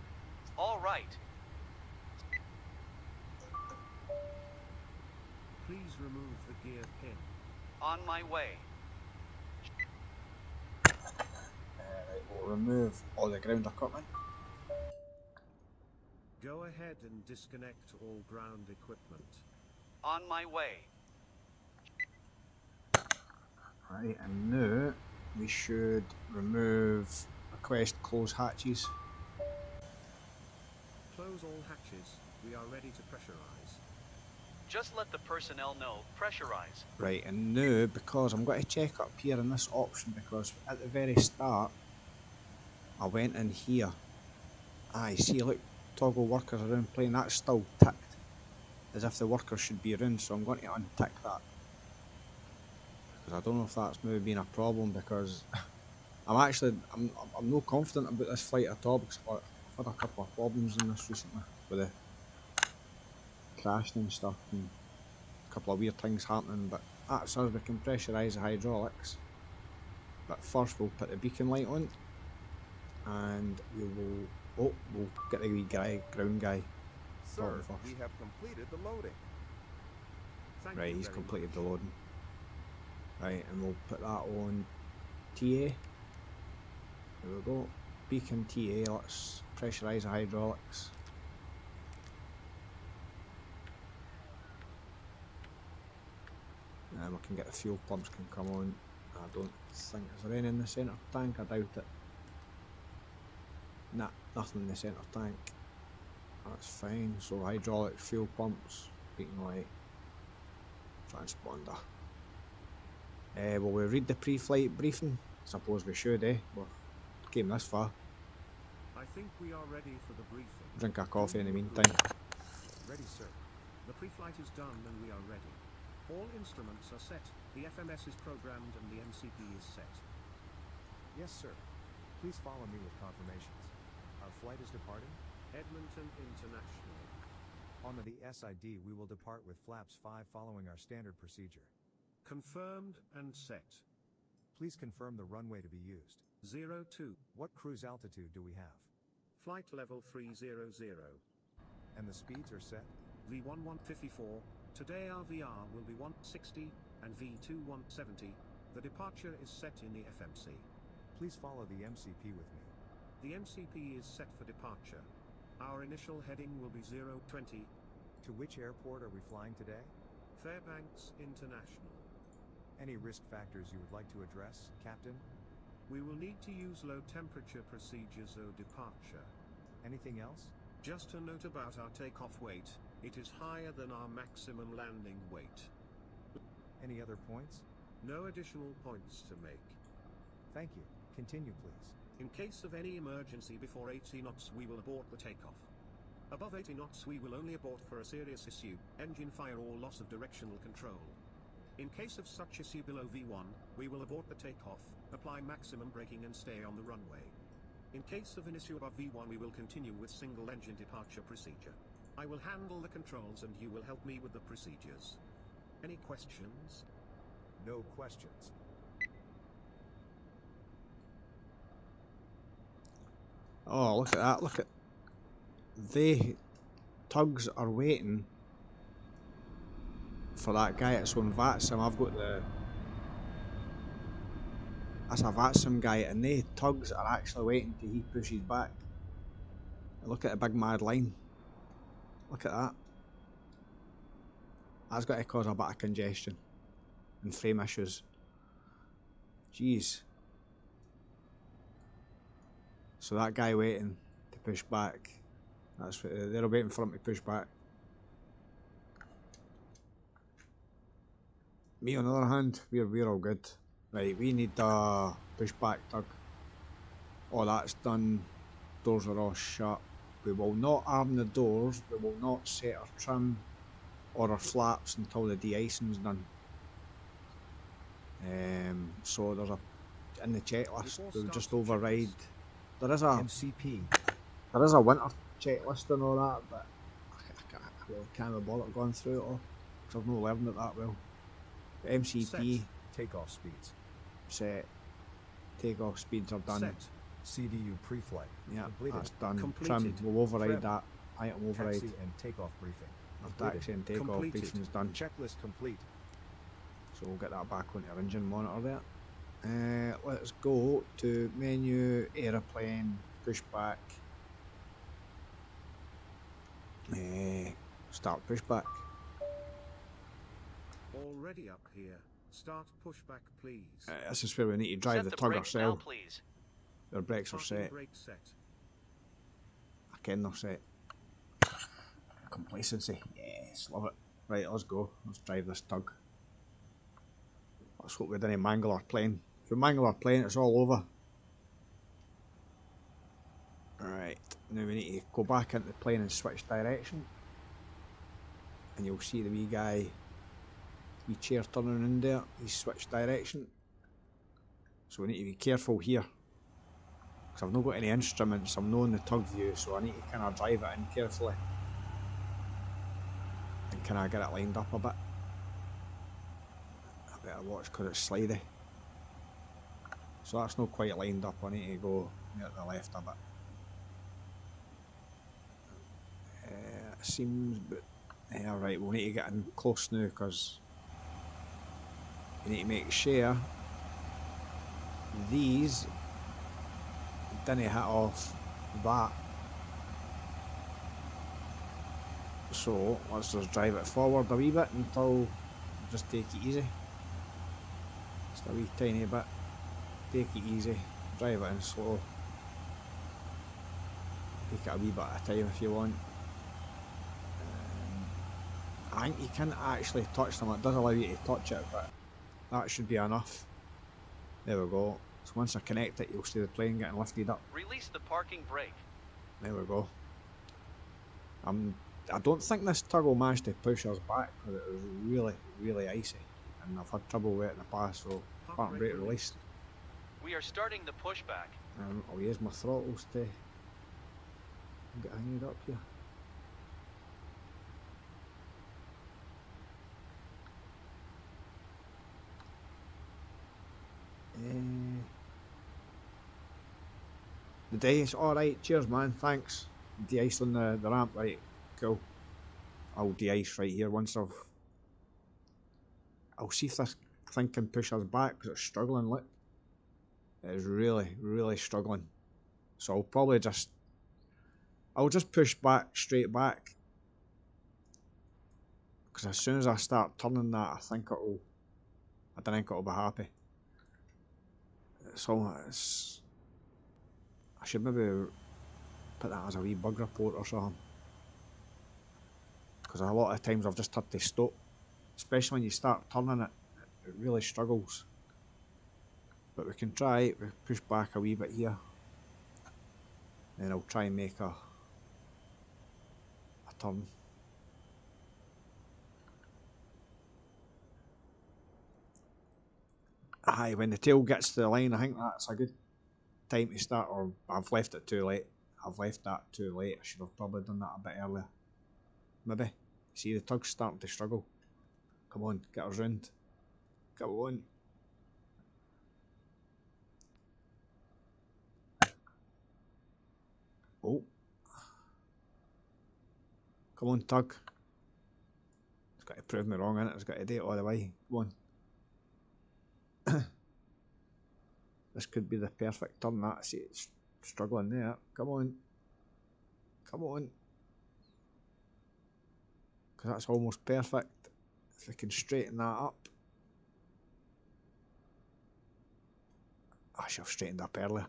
All right. Please remove the gear pin. On my way. Right, we'll remove all the ground equipment. Go ahead and disconnect all ground equipment. On my way. Right, and now we should remove request close hatches. Close all hatches. We are ready to pressurize. Just let the personnel know. Pressurize. Right, and now, because I'm going to check up here in this option, because at the very start I went in here. See, look, toggle workers around plane, that's still ticked as if the workers should be around, so I'm going to untick that, because I don't know if that's maybe been a problem, because I'm not confident about this flight at all, because I've had a couple of problems in this recently with the crashing and stuff, and a couple of weird things happening. But that's us. We can pressurise the hydraulics, but first we'll put the beacon light on, and we'll get the wee ground guy. Sir, we have completed the loading. Thank Right, you he's very completed much. the loading. Right, and we'll put that on TA. There we go. Beacon TA, let's pressurise the hydraulics. And we can get the fuel pumps can come on. I don't think, is there any in the centre tank? I doubt it. Nah, nothing in the centre tank. That's fine. So hydraulics, fuel pumps, beacon light, transponder. Will we read the pre-flight briefing? Suppose we should, eh? We came this far. I think we are ready for the briefing. Drink a coffee in the meantime. Ready, sir. The pre-flight is done and we are ready. All instruments are set. The FMS is programmed and the MCP is set. Yes, sir. Please follow me with confirmations. Our flight is departing. Edmonton International. On the SID, we will depart with flaps 5 following our standard procedure. Confirmed and set. Please confirm the runway to be used. 02. What cruise altitude do we have? Flight level 300. And the speeds are set? V1 154. Today our VR will be 160 and V2 170. The departure is set in the FMC. Please follow the MCP with me. The MCP is set for departure. Our initial heading will be 020 To which airport are we flying today? Fairbanks International. Any risk factors you would like to address, Captain? We will need to use low temperature procedures au departure. Anything else? Just a note about our takeoff weight. It is higher than our maximum landing weight. Any other points? No additional points to make. Thank you. Continue, please. In case of any emergency before 80 knots, we will abort the takeoff. Above 80 knots, we will only abort for a serious issue, engine fire or loss of directional control. In case of such issue below V1, we will abort the takeoff, apply maximum braking and stay on the runway. In case of an issue above V1, we will continue with single engine departure procedure. I will handle the controls and you will help me with the procedures. Any questions? No questions. Oh, look at that, look at... They... Tugs are waiting for that guy that's on VATSIM. I've got the... That's a VATSIM guy, and they tugs are actually waiting till he pushes back. Look at the big mad line. Look at that. That's got to cause a bit of congestion and frame issues. Jeez. So that guy waiting to push back, that's what they're waiting for him to push back. Me on the other hand, we're all good. Right, we need a pushback tug. Oh, that's done. Doors are all shut. We will not arm the doors. We will not set our trim or our flaps until the de-icing's done. So there's a in the checklist. We'll just override. There is a MCP. There is a winter checklist and all that, but I really can't be bothered going through it all because I've not learned it that well. The MCP Takeoff speeds. set. Takeoff speeds are done. Set. CDU pre-flight. Yeah, Completed. that's done. Completed. Trim, we'll override Trim. that. Item override. Taxi and takeoff briefing. Taxi and takeoff Completed. briefing is done. Checklist complete. So we'll get that back onto our engine monitor there. Let's go to menu, aeroplane, pushback. Start pushback. Already up here. Start pushback, please. This is where we need to drive Set the the tug brakes now, ourselves. please. Our brakes are Parking set. brake set. I ken they're set. Complacency. Yes, love it. Right, let's go. Let's drive this tug. Let's hope we didn't mangle our plane. If we mangle our plane, it's all over. Alright, now we need to go back into the plane and switch direction. And you'll see the wee guy, wee chair turning in there, he's switched direction. So we need to be careful here. Because I've not got any instruments, I'm not in the tug view, so I need to kind of drive it in carefully. And kind of get it lined up a bit. I better watch because it's slidey. So that's not quite lined up, I need to go near to the left a bit. It seems, but yeah, right, we'll need to get in close now because we need to make sure these didn't hit off that. So let's just drive it forward a wee bit until just take it easy. Just a wee tiny bit. Take it easy. Drive it in slow. Take it a wee bit at a time if you want. I think you can't actually touch them. It does allow you to touch it, but that should be enough. There we go. So once I connect it, you'll see the plane getting lifted up. Release the parking brake. There we go. I don't think this tug will manage to push us back because it was really, really icy, and I've had trouble with it in the past. So parking brake released. We are starting the pushback. I'll use my throttles to get hanged up here. The dice, alright, cheers man, thanks. De-ice on the ramp, right, cool. I'll de-ice right here once I'll see if this thing can push us back because it's struggling, look. It is really, really struggling. So I'll probably just I'll just push back, straight back. Because as soon as I start turning that, I don't think it'll be happy. So I should maybe put that as a wee bug report or something. Because a lot of times I've just had to stop. Especially when you start turning it, it really struggles. But we can try it, we push back a wee bit here. Then I'll try and make a turn. Aye, when the tail gets to the line, I think that's a good time to start, or I've left it too late. I've left that too late. I should have probably done that a bit earlier. Maybe. See, the tug's starting to struggle. Come on, get us round. Come on. Oh. Come on, tug. It's got to prove me wrong, innit? It's got to do it all the way. Come on. This could be the perfect turn. That, see, it's struggling there. Come on. Come on. Because that's almost perfect. If we can straighten that up. I should have straightened up earlier.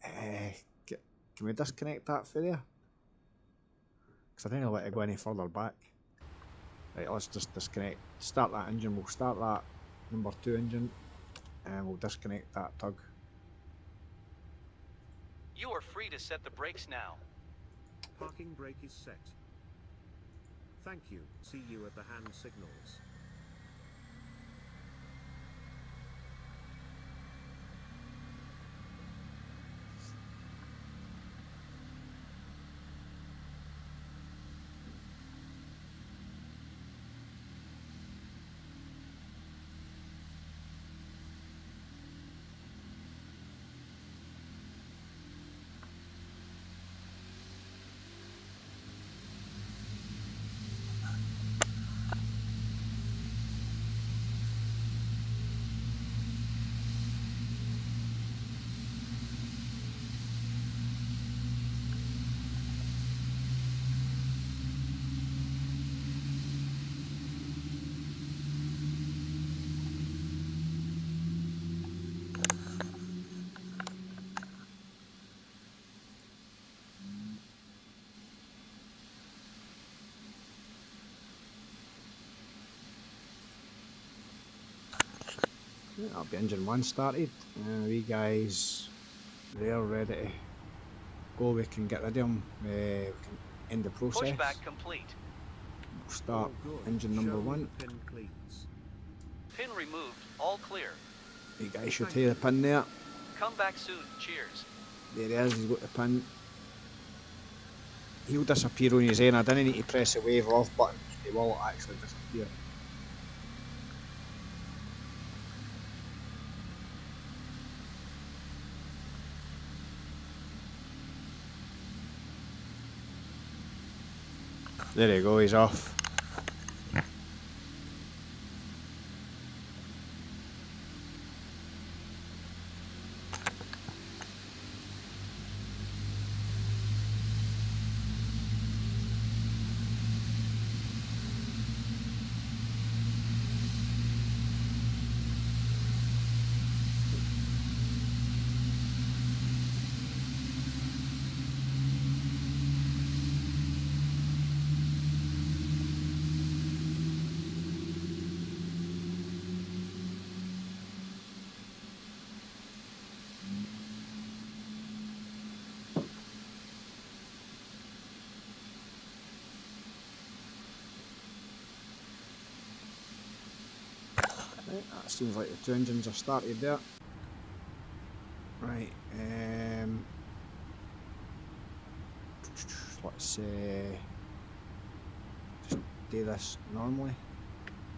Can we disconnect that for there? Because I didn't let it go any further back. Right, let's just disconnect. Start that engine. We'll start that number 2 engine. And we'll disconnect that tug. You are free to set the brakes now. Parking brake is set. Thank you. See you at the hand signals. That'll be engine 1 started. We guys, they're ready to go. We can get rid of them. We can end the process. Pushback complete. We'll start Good. engine number Show 1. the pin, please. Pin removed. All clear. You guys should hear the pin there. Come back soon. Cheers. There he is, he's got the pin. He'll disappear on his end. I didn't need to press the wave off button. He will actually disappear. There you go, he's off. That seems like the 2 engines are started there. Right, let's just do this normally.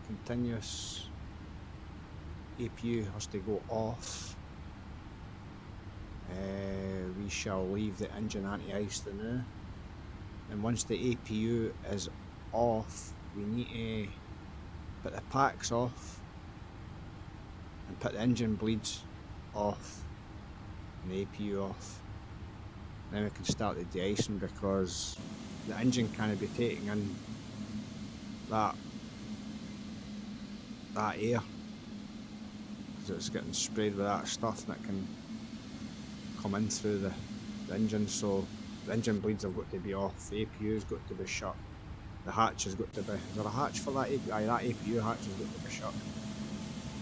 Continuous APU has to go off. We shall leave the engine anti-ice for now. And once the APU is off, we need to put the packs off and put the engine bleeds off and the APU off. Then we can start the de-icing, because the engine can't be taking in that air, because it's getting sprayed with that stuff, and it can come in through the engine. So the engine bleeds have got to be off, the APU's got to be shut, the hatch has got to be, is there a hatch for that APU? Aye, that APU hatch has got to be shut.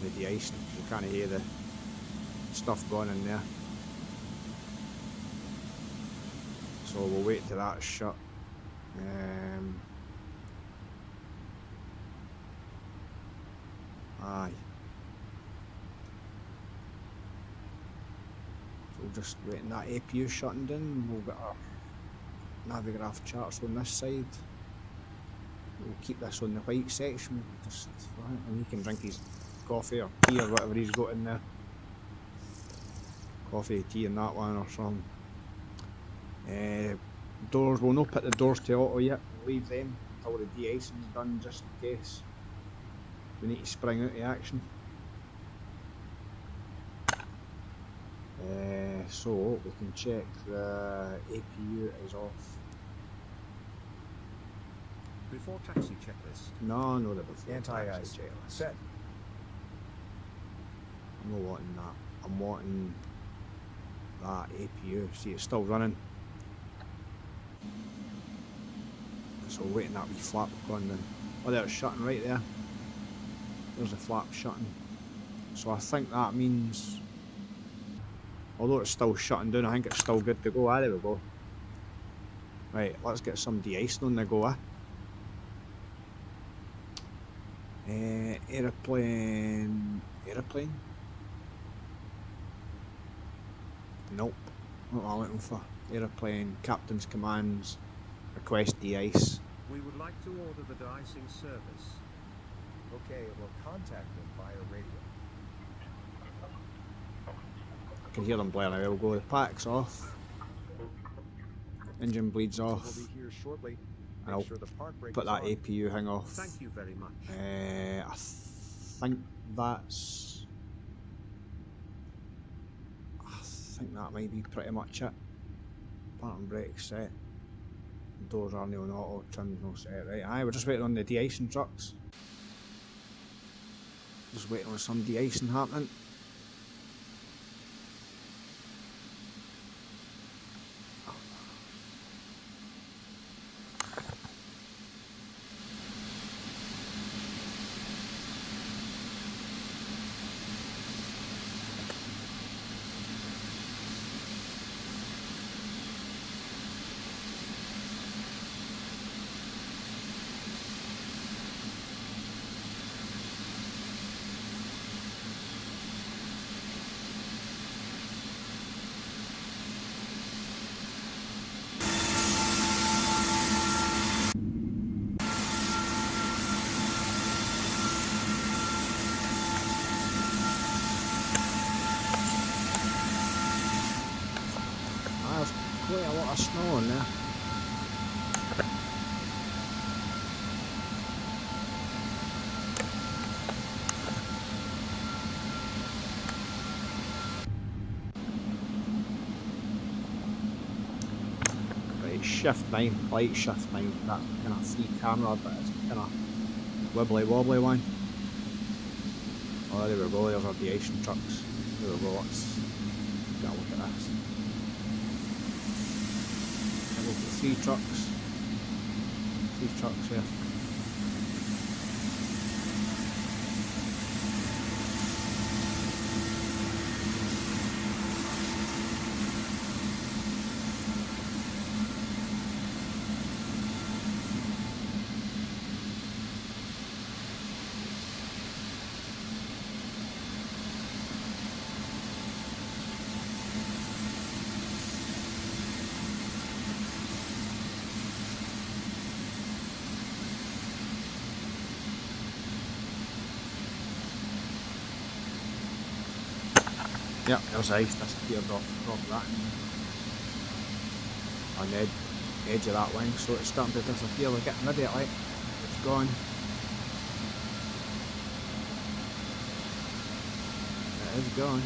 The de-icing, you can't hear the stuff going in there. So we'll wait till that's shut. Aye. So we'll just waiting that APU shutting down. We'll get our Navigraph charts on this side. We'll keep this on the white section, just and he can drink his coffee or tea or whatever he's got in there. Coffee, tea in that one or something. Doors, we'll not put the doors to auto yet. We'll leave them until the de-icing's done, just in case we need to spring out of action. So we can check the APU is off. Before taxi checklist. No, the before Anti-ice. taxi checklist. Set. I'm not wanting that. I'm wanting that APU. See, it's still running. So we're waiting that wee flap on the. Oh, there it's shutting right there. There's the flap shutting. So I think that means, although it's still shutting down, I think it's still good to go. Ah, there we go. Right, let's get some de-icing on the go. Aeroplane. Nope, not what I'm looking for. Aeroplane, captain's commands, request de-ice. We would like to order the de-icing service. Okay, it will contact them via radio. I can hear them blaring away. We'll go, the pack's off. Engine bleeds off. We'll be here shortly. And I'll Make sure the park brake put is that on. APU hang off. Thank you very much. I think that's... I think that might be pretty much it. Parking brake set. Doors are on auto, trim's no set. Right, aye, we're just waiting on the de-icing trucks. Just waiting on some de-icing happening. There's quite a lot of snow in there. Right, shift 9, light shift 9, that kind of free camera, but it's kind of wibbly wobbly one. Oh, there we go, there's our de-icing trucks. There we go, let's get a look at this. We'll put 3 trucks here. Yep, there's ice disappeared off that. On the edge of that wing, so it's starting to disappear. We're getting rid of it, like, it's gone. It is gone.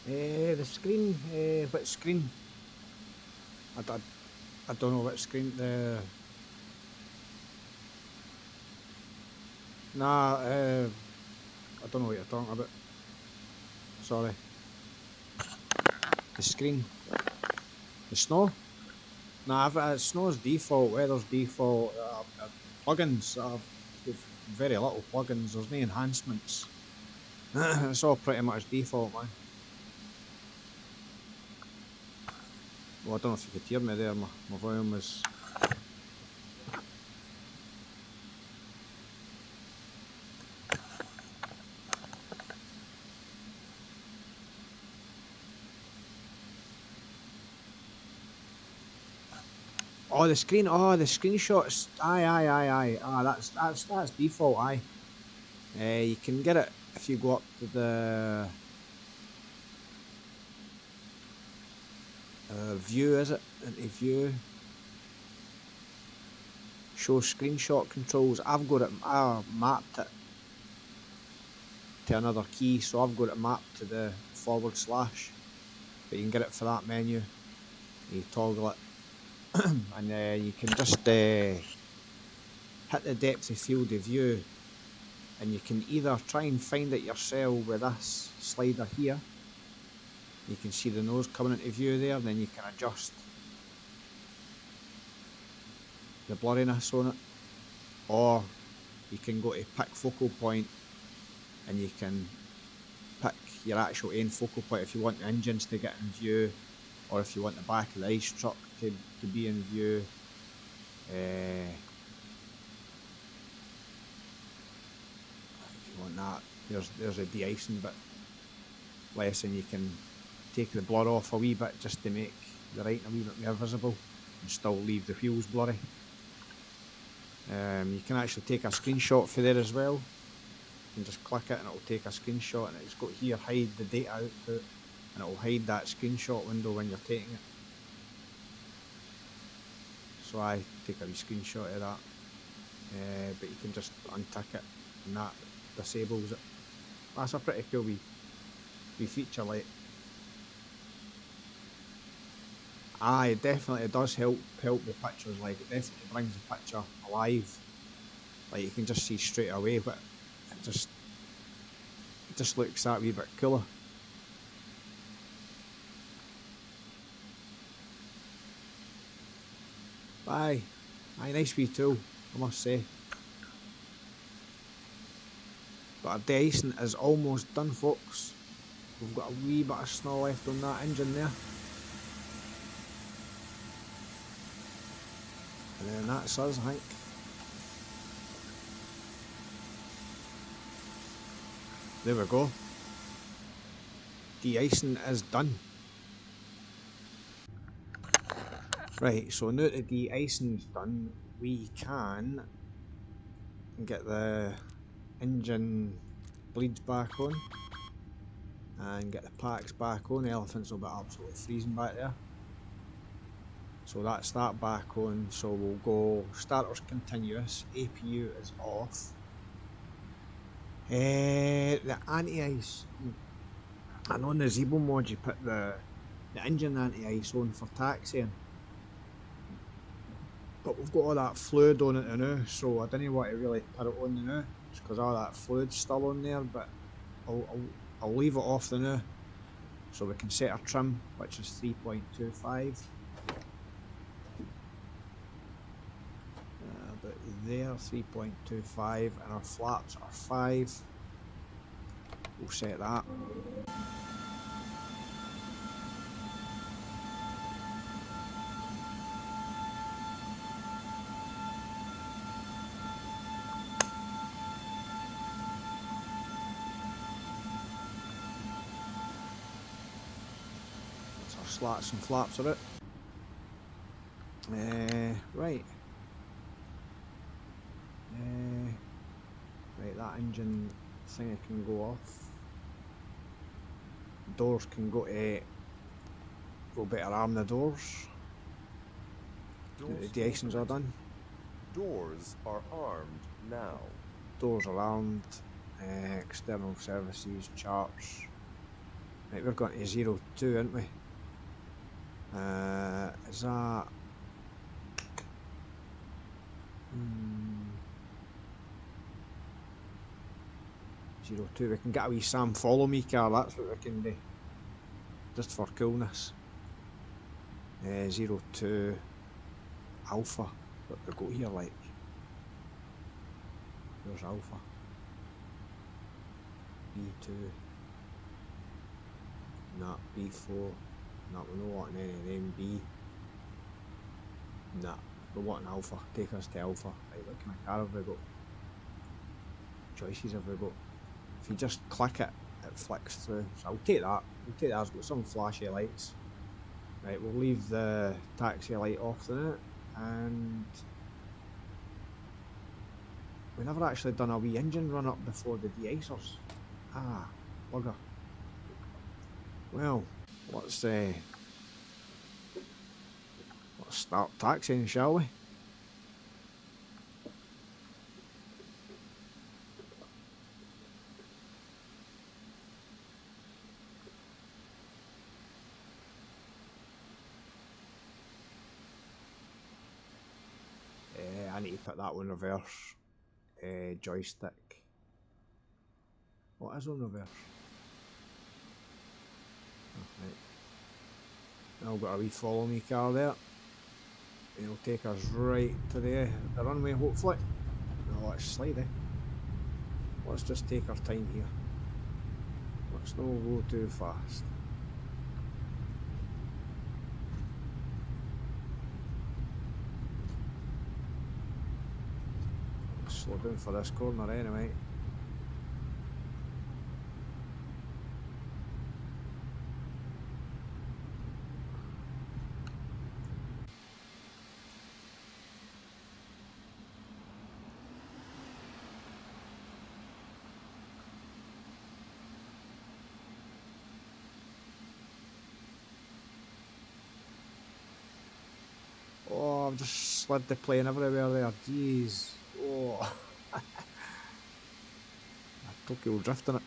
The screen, what screen? I don't know what screen. Nah, I don't know what you're talking about. Sorry. The screen. The snow? Nah, snow's default, weather's default. Plugins, very little plugins, there's no enhancements. It's all pretty much default, man. Well, I don't know if you could hear me there, my volume was... Oh, the screen, oh, the screenshots, aye. That's default, aye. You can get it if you go up to the... view, is it? Into view. Show screenshot controls. I've got it, I mapped it to another key, so I've got it mapped to the /. But you can get it for that menu. You toggle it. And you can just hit the depth of field of view, and you can either try and find it yourself with this slider here. You can see the nose coming into view there, then you can adjust the blurriness on it, or you can go to pick focal point and you can pick your actual end focal point if you want the engines to get in view, or if you want the back of the ice truck to be in view. If you want that, there's a de-icing bit lesson. You can take the blur off a wee bit just to make the writing a wee bit more visible and still leave the wheels blurry. You can actually take a screenshot for there as well. You can just click it and it'll take a screenshot, and it's got here hide the data output, and it'll hide that screenshot window when you're taking it. So I take a wee screenshot of that, but you can just untick it and that disables it. That's a pretty cool wee feature, like. Aye, it definitely does help the pictures, like it definitely brings the picture alive. Like you can just see straight away, but it just looks that wee bit cooler. Aye, nice wee tool, I must say. But our de-icing is almost done, folks. We've got a wee bit of snow left on that engine there. And then that's us, I think. There we go. De-icing is done. Right, so now that the de-icing's done, we can get the engine bleeds back on and get the packs back on. The elephants will be absolutely freezing back there. So that's that back on, so we'll go starters continuous, APU is off. The anti-ice, and on the Zebo mod you put the engine anti-ice on for taxiing. But we've got all that fluid on it now, so I didn't want to really put it on now, just because all that fluid's still on there, but I'll leave it off the now, so we can set our trim, which is 3.25. There, 3.25, and our flaps are 5. We'll set that. That's our slats and flaps of it. Right. Right, that engine thing can go off. Doors can go to... We'll better arm the doors. The de-icings are done. Doors are armed now. Doors are armed. External services, charts. Right, we're going to 02, aren't we? Is that... 02, we can get a wee Sam follow me car, that's what we can do. Just for coolness. 02 Alpha, what we got here like? There's Alpha. B2. Nah, B4. Nah, we're not wanting any of them. B. Nah, we're wanting Alpha. Take us to Alpha. Right, what kind of car have we got? Choices have we got? If you just click it, it flicks through. So I'll take that. We'll take that. It's got some flashy lights. Right, we'll leave the taxi light off there. And we never actually done a wee engine run up before the de-icers. Ah, bugger. Well, let's start taxiing, shall we? I need to put that one reverse. Joystick. What is on reverse? Oh, right. I've got a wee follow me car there. It'll take us right to the runway, hopefully. No, let's slide, Let's just take our time here. Let's not go too fast. Slow down for this corner anyway. Oh, I've just slid the plane everywhere there. Jeez. Oh. Tokyo drifting it.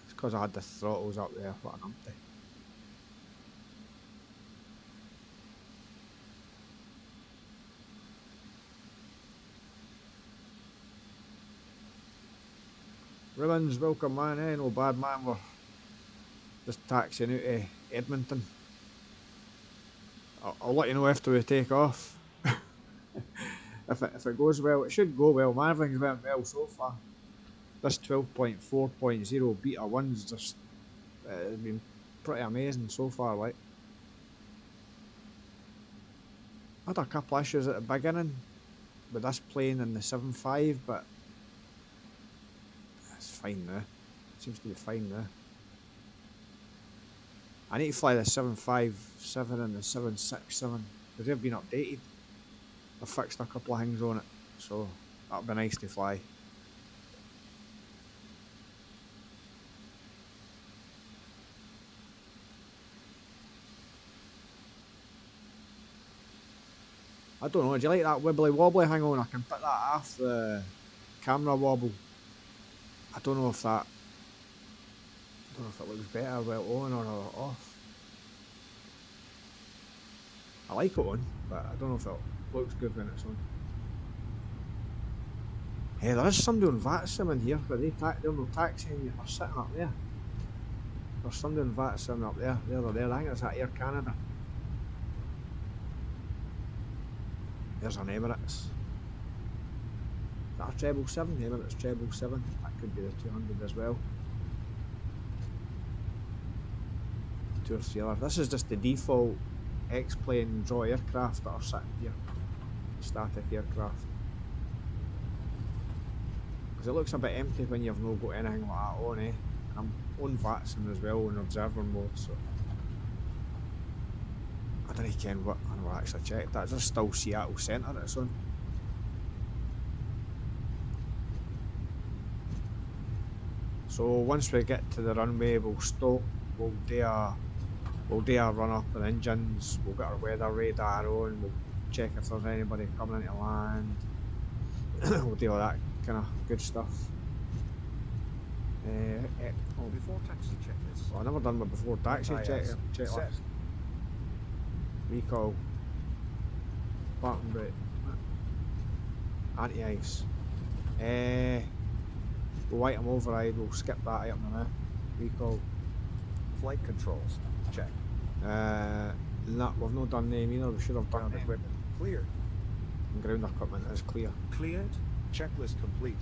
It's because I had the throttles up there. What an umpty. Ribbons, welcome man, no bad man, we're just taxiing out to Edmonton. I'll let you know after we take off. if it goes well, it should go well, man, everything's went well so far. This 12.4.0 beta 1's just it's been pretty amazing so far, like. I had a couple issues at the beginning with this plane and the 7.5, but it's fine now. It seems to be fine now. I need to fly the 757 and the 767 because they've been updated. I've fixed a couple of things on it, so that'll be nice to fly. I don't know, do you like that wibbly wobbly hang on? I can put that off the camera wobble. I don't know if that, I don't know if it looks better well on or off. I like it on, but I don't know if it looks good when it's on. Hey, there is somebody on VATSIM in here, but they're no taxiing you, they're sitting up there. There's somebody on VATSIM up there, they're there, I think it's at Air Canada. There's an Emirates. Is that a 777? Emirates 777. That could be the 200 as well. 2 or 3 other. This is just the default X-plane draw aircraft that are sitting here. Static aircraft. Because it looks a bit empty when you've not got anything like that on, And I'm on VATSIM as well in observer mode, so. I don't know Ken what I will actually check that. There's still Seattle Centre it's on. So once we get to the runway we'll stop, we'll do a run up on engines, we'll get our weather radar on, we'll check if there's anybody coming into land. We'll deal with that kind of good stuff. Oh, Before taxi checklist. well, I've never done my before taxi Anti-ice. checklist. Set. Recall. Parking brake. Anti-ice. We'll item override, we'll skip that item now. Recall. Flight controls. Check. No, we've not done them either, we should have done Ground them. equipment. Cleared. And ground equipment is clear. Cleared. Checklist complete.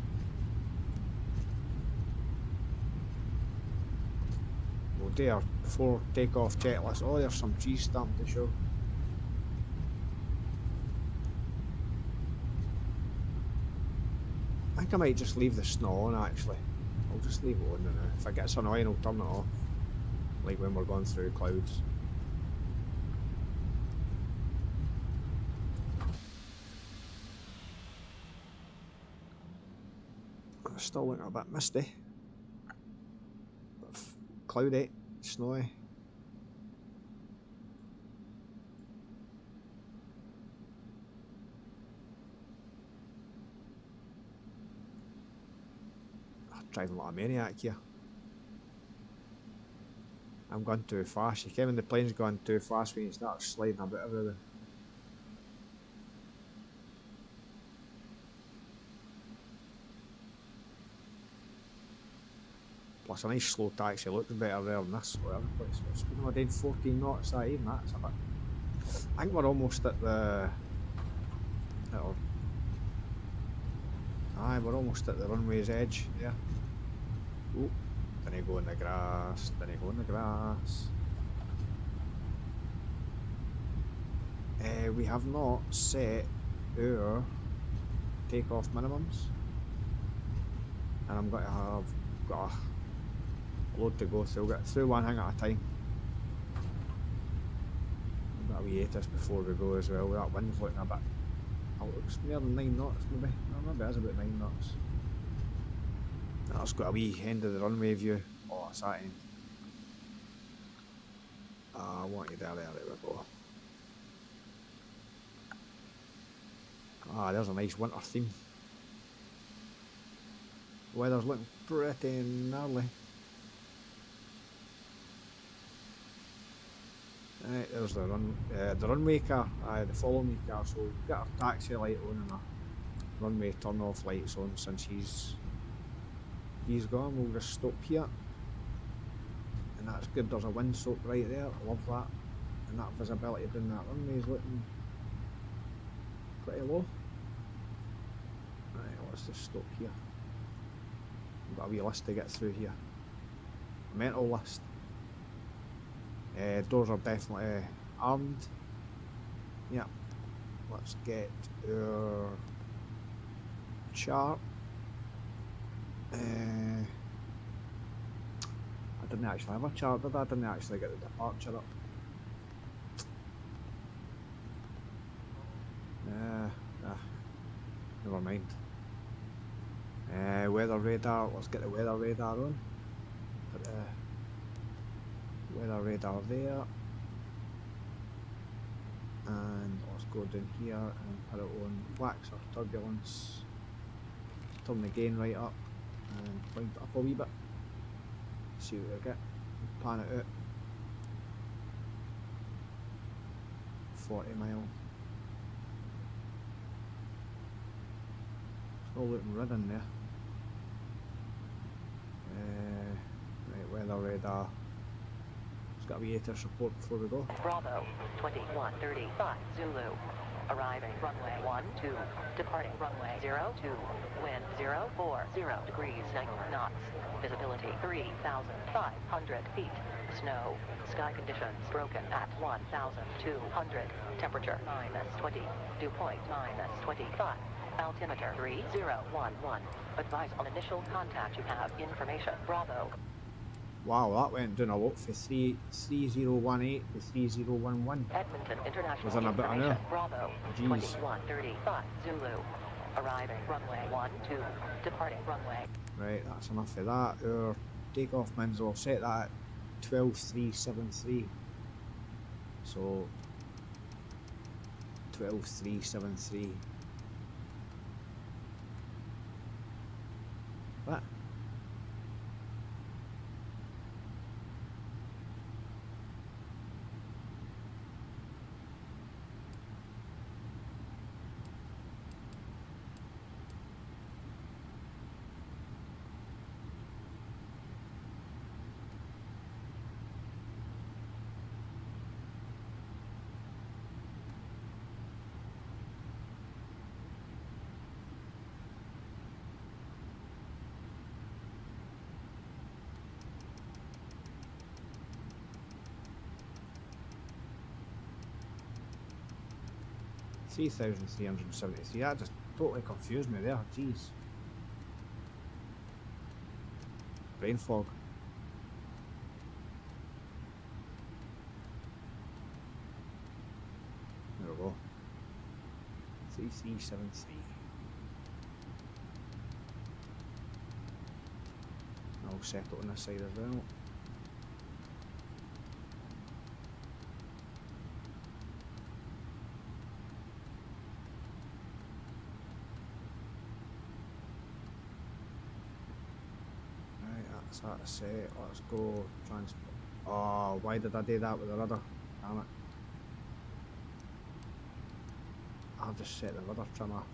We'll do our before takeoff checklist. Oh, there's some cheese starting to show. I think I might just leave the snow on actually. I'll just leave it on now. If it gets annoying, I'll turn it off. Like when we're going through clouds. It's still looking a bit misty. Cloudy, snowy. I'm driving like a maniac here. I'm going too fast. You can when the plane's going too fast when you start sliding a bit everywhere. Plus a nice slow taxi looks better there than this whatever place. Speed of my day 14 knots, that even that's a bit. I think we're almost at the aye, we're almost at the runway's edge, yeah. Oh, didn't go in the grass, didn't go in the grass. We have not set our takeoff minimums. And I'm going to have got a load to go through. We'll get through one thing at a time. We've got a wee hiatus before we go as well. That wind's looking a bit. Oh, it looks more than 9 knots maybe. No, maybe it is about 9 knots. That's got a wee end of the runway view. Oh, it's that end. I want you there, there we go. Ah, there's a nice winter theme. The weather's looking pretty gnarly. Right, there's the runway car, the follow me car, so we've got our taxi light on and our runway turn off lights on since he's gone. We'll just stop here. And that's good, there's a windsock right there, I love that. And that visibility down that runway is looking pretty low. Right, let's just stop here. We've got a wee list to get through here. A mental list. Doors are definitely armed. Yeah. Let's get our chart. I didn't actually have a chart, did I? I didn't actually get the departure up. Never mind. Weather radar, let's get the weather radar on. Put the weather radar there. And let's go down here and put it on wax or turbulence. Turn the gain right up and point it up a wee bit. See what we get. Pan it out. 40 mile. It's all looking red in there. Right, weather radar. It's got a wee ATIS report before we go. Bravo, 2135 Zulu. Arriving runway 12, departing runway 02, wind 040 degrees 9 knots, visibility 3,500 feet, snow, sky conditions broken at 1,200, temperature -20, dew point -25, altimeter 3011, advise on initial contact, you have information, Bravo. Wow, that went down a lot for 3018 to 3011. Edmonton International Within a bit of an Information, hour. Bravo, Jeez. 2135 Zulu. Arriving runway 12, departing runway. Right, that's enough of that. Our takeoff mins, I'll set that at 12.373. So 12373. What? $3,373. That just totally confused me there. Jeez. Brain fog. There we go. 3373. I'll settle on this side as well. That's set. Let's go transport. Oh, why did I do that with the rudder? Damn it. I'll just set the rudder trim off.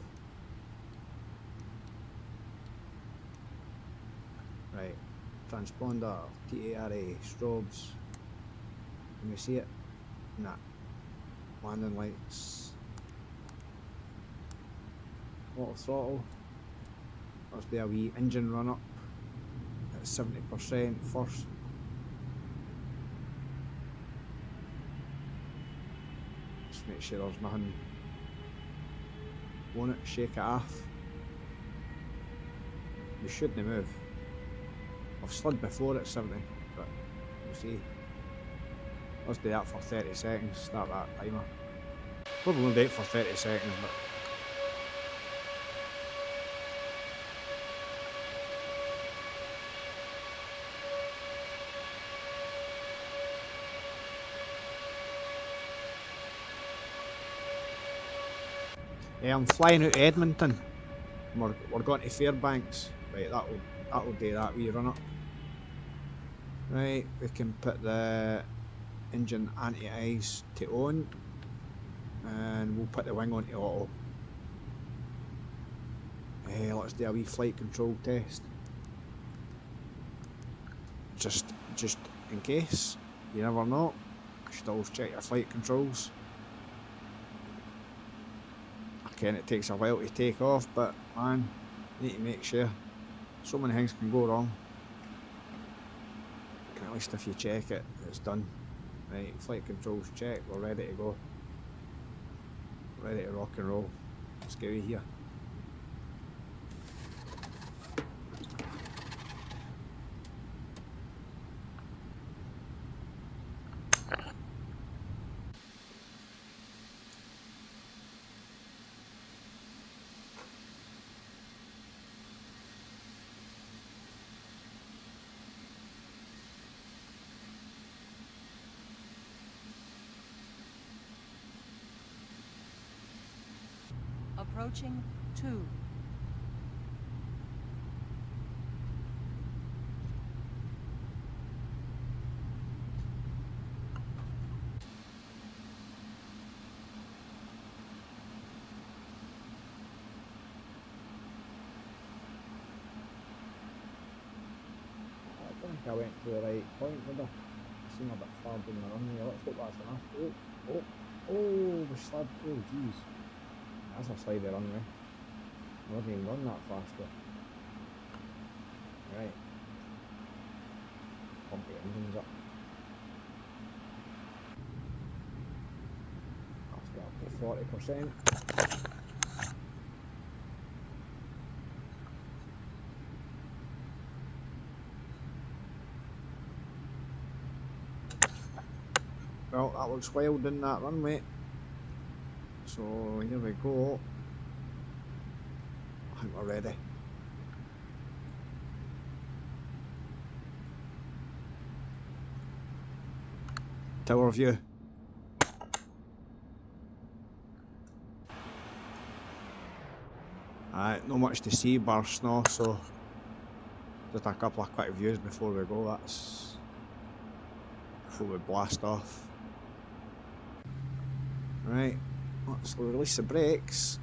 Right. Transponder, TARA, strobes. Can we see it? Nah. Landing lights. Auto throttle. Let's do a wee engine run up. 70% first. Just make sure there's nothing. Won't it? Shake it off. You shouldn't move. I've slid before at 70, but we'll see. Let's do that for 30 seconds. Start that timer. Probably won't do it for 30 seconds, but. Yeah, I'm flying out to Edmonton. We're going to Fairbanks. Right, that'll do that wee run up. Right, we can put the engine anti-ice to on, and we'll put the wing on to auto. Let's do a wee flight control test. Just in case, you never know. You should always check your flight controls. And it takes a while to take off, but man, you need to make sure. So many things can go wrong. At least if you check it, it's done. Right, flight controls check, we're ready to go. Ready to rock and roll. Let's get out here. Approaching 2. I think I went to the right point, did I? Seem a bit far down the runway. Let's hope that's enough. Oh, we slid. Oh, jeez. That's a slidey runway. I wasn't even run that fast yet. Right. Pump the engines up. Let's get up to 40%. Well, that looks wild in that runway. So here we go. I think we're ready. Tower view. Not much to see bar snow, so just a couple of quick views before we go. That's before we blast off. Right, let's release the brakes.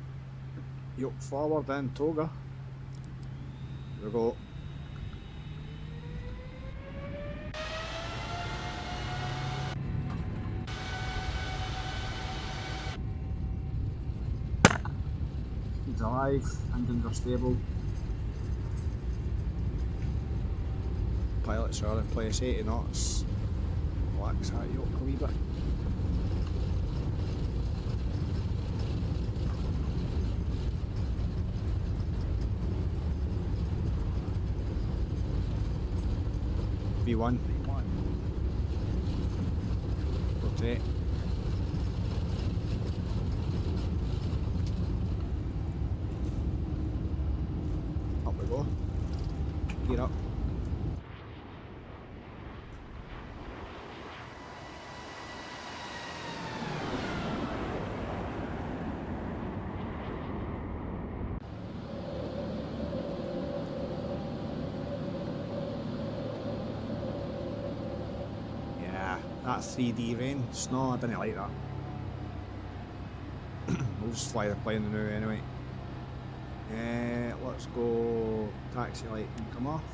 Yoke forward and toga. Here we go. Speed's alive, engines are stable. Pilots are in place, 80 knots. Relax that yoke a wee bit. B1. Rotate. Up we go. Gear up. That 3D rain, snow, I didn't like that. We'll just fly the plane now anyway. Let's go taxi light and come off.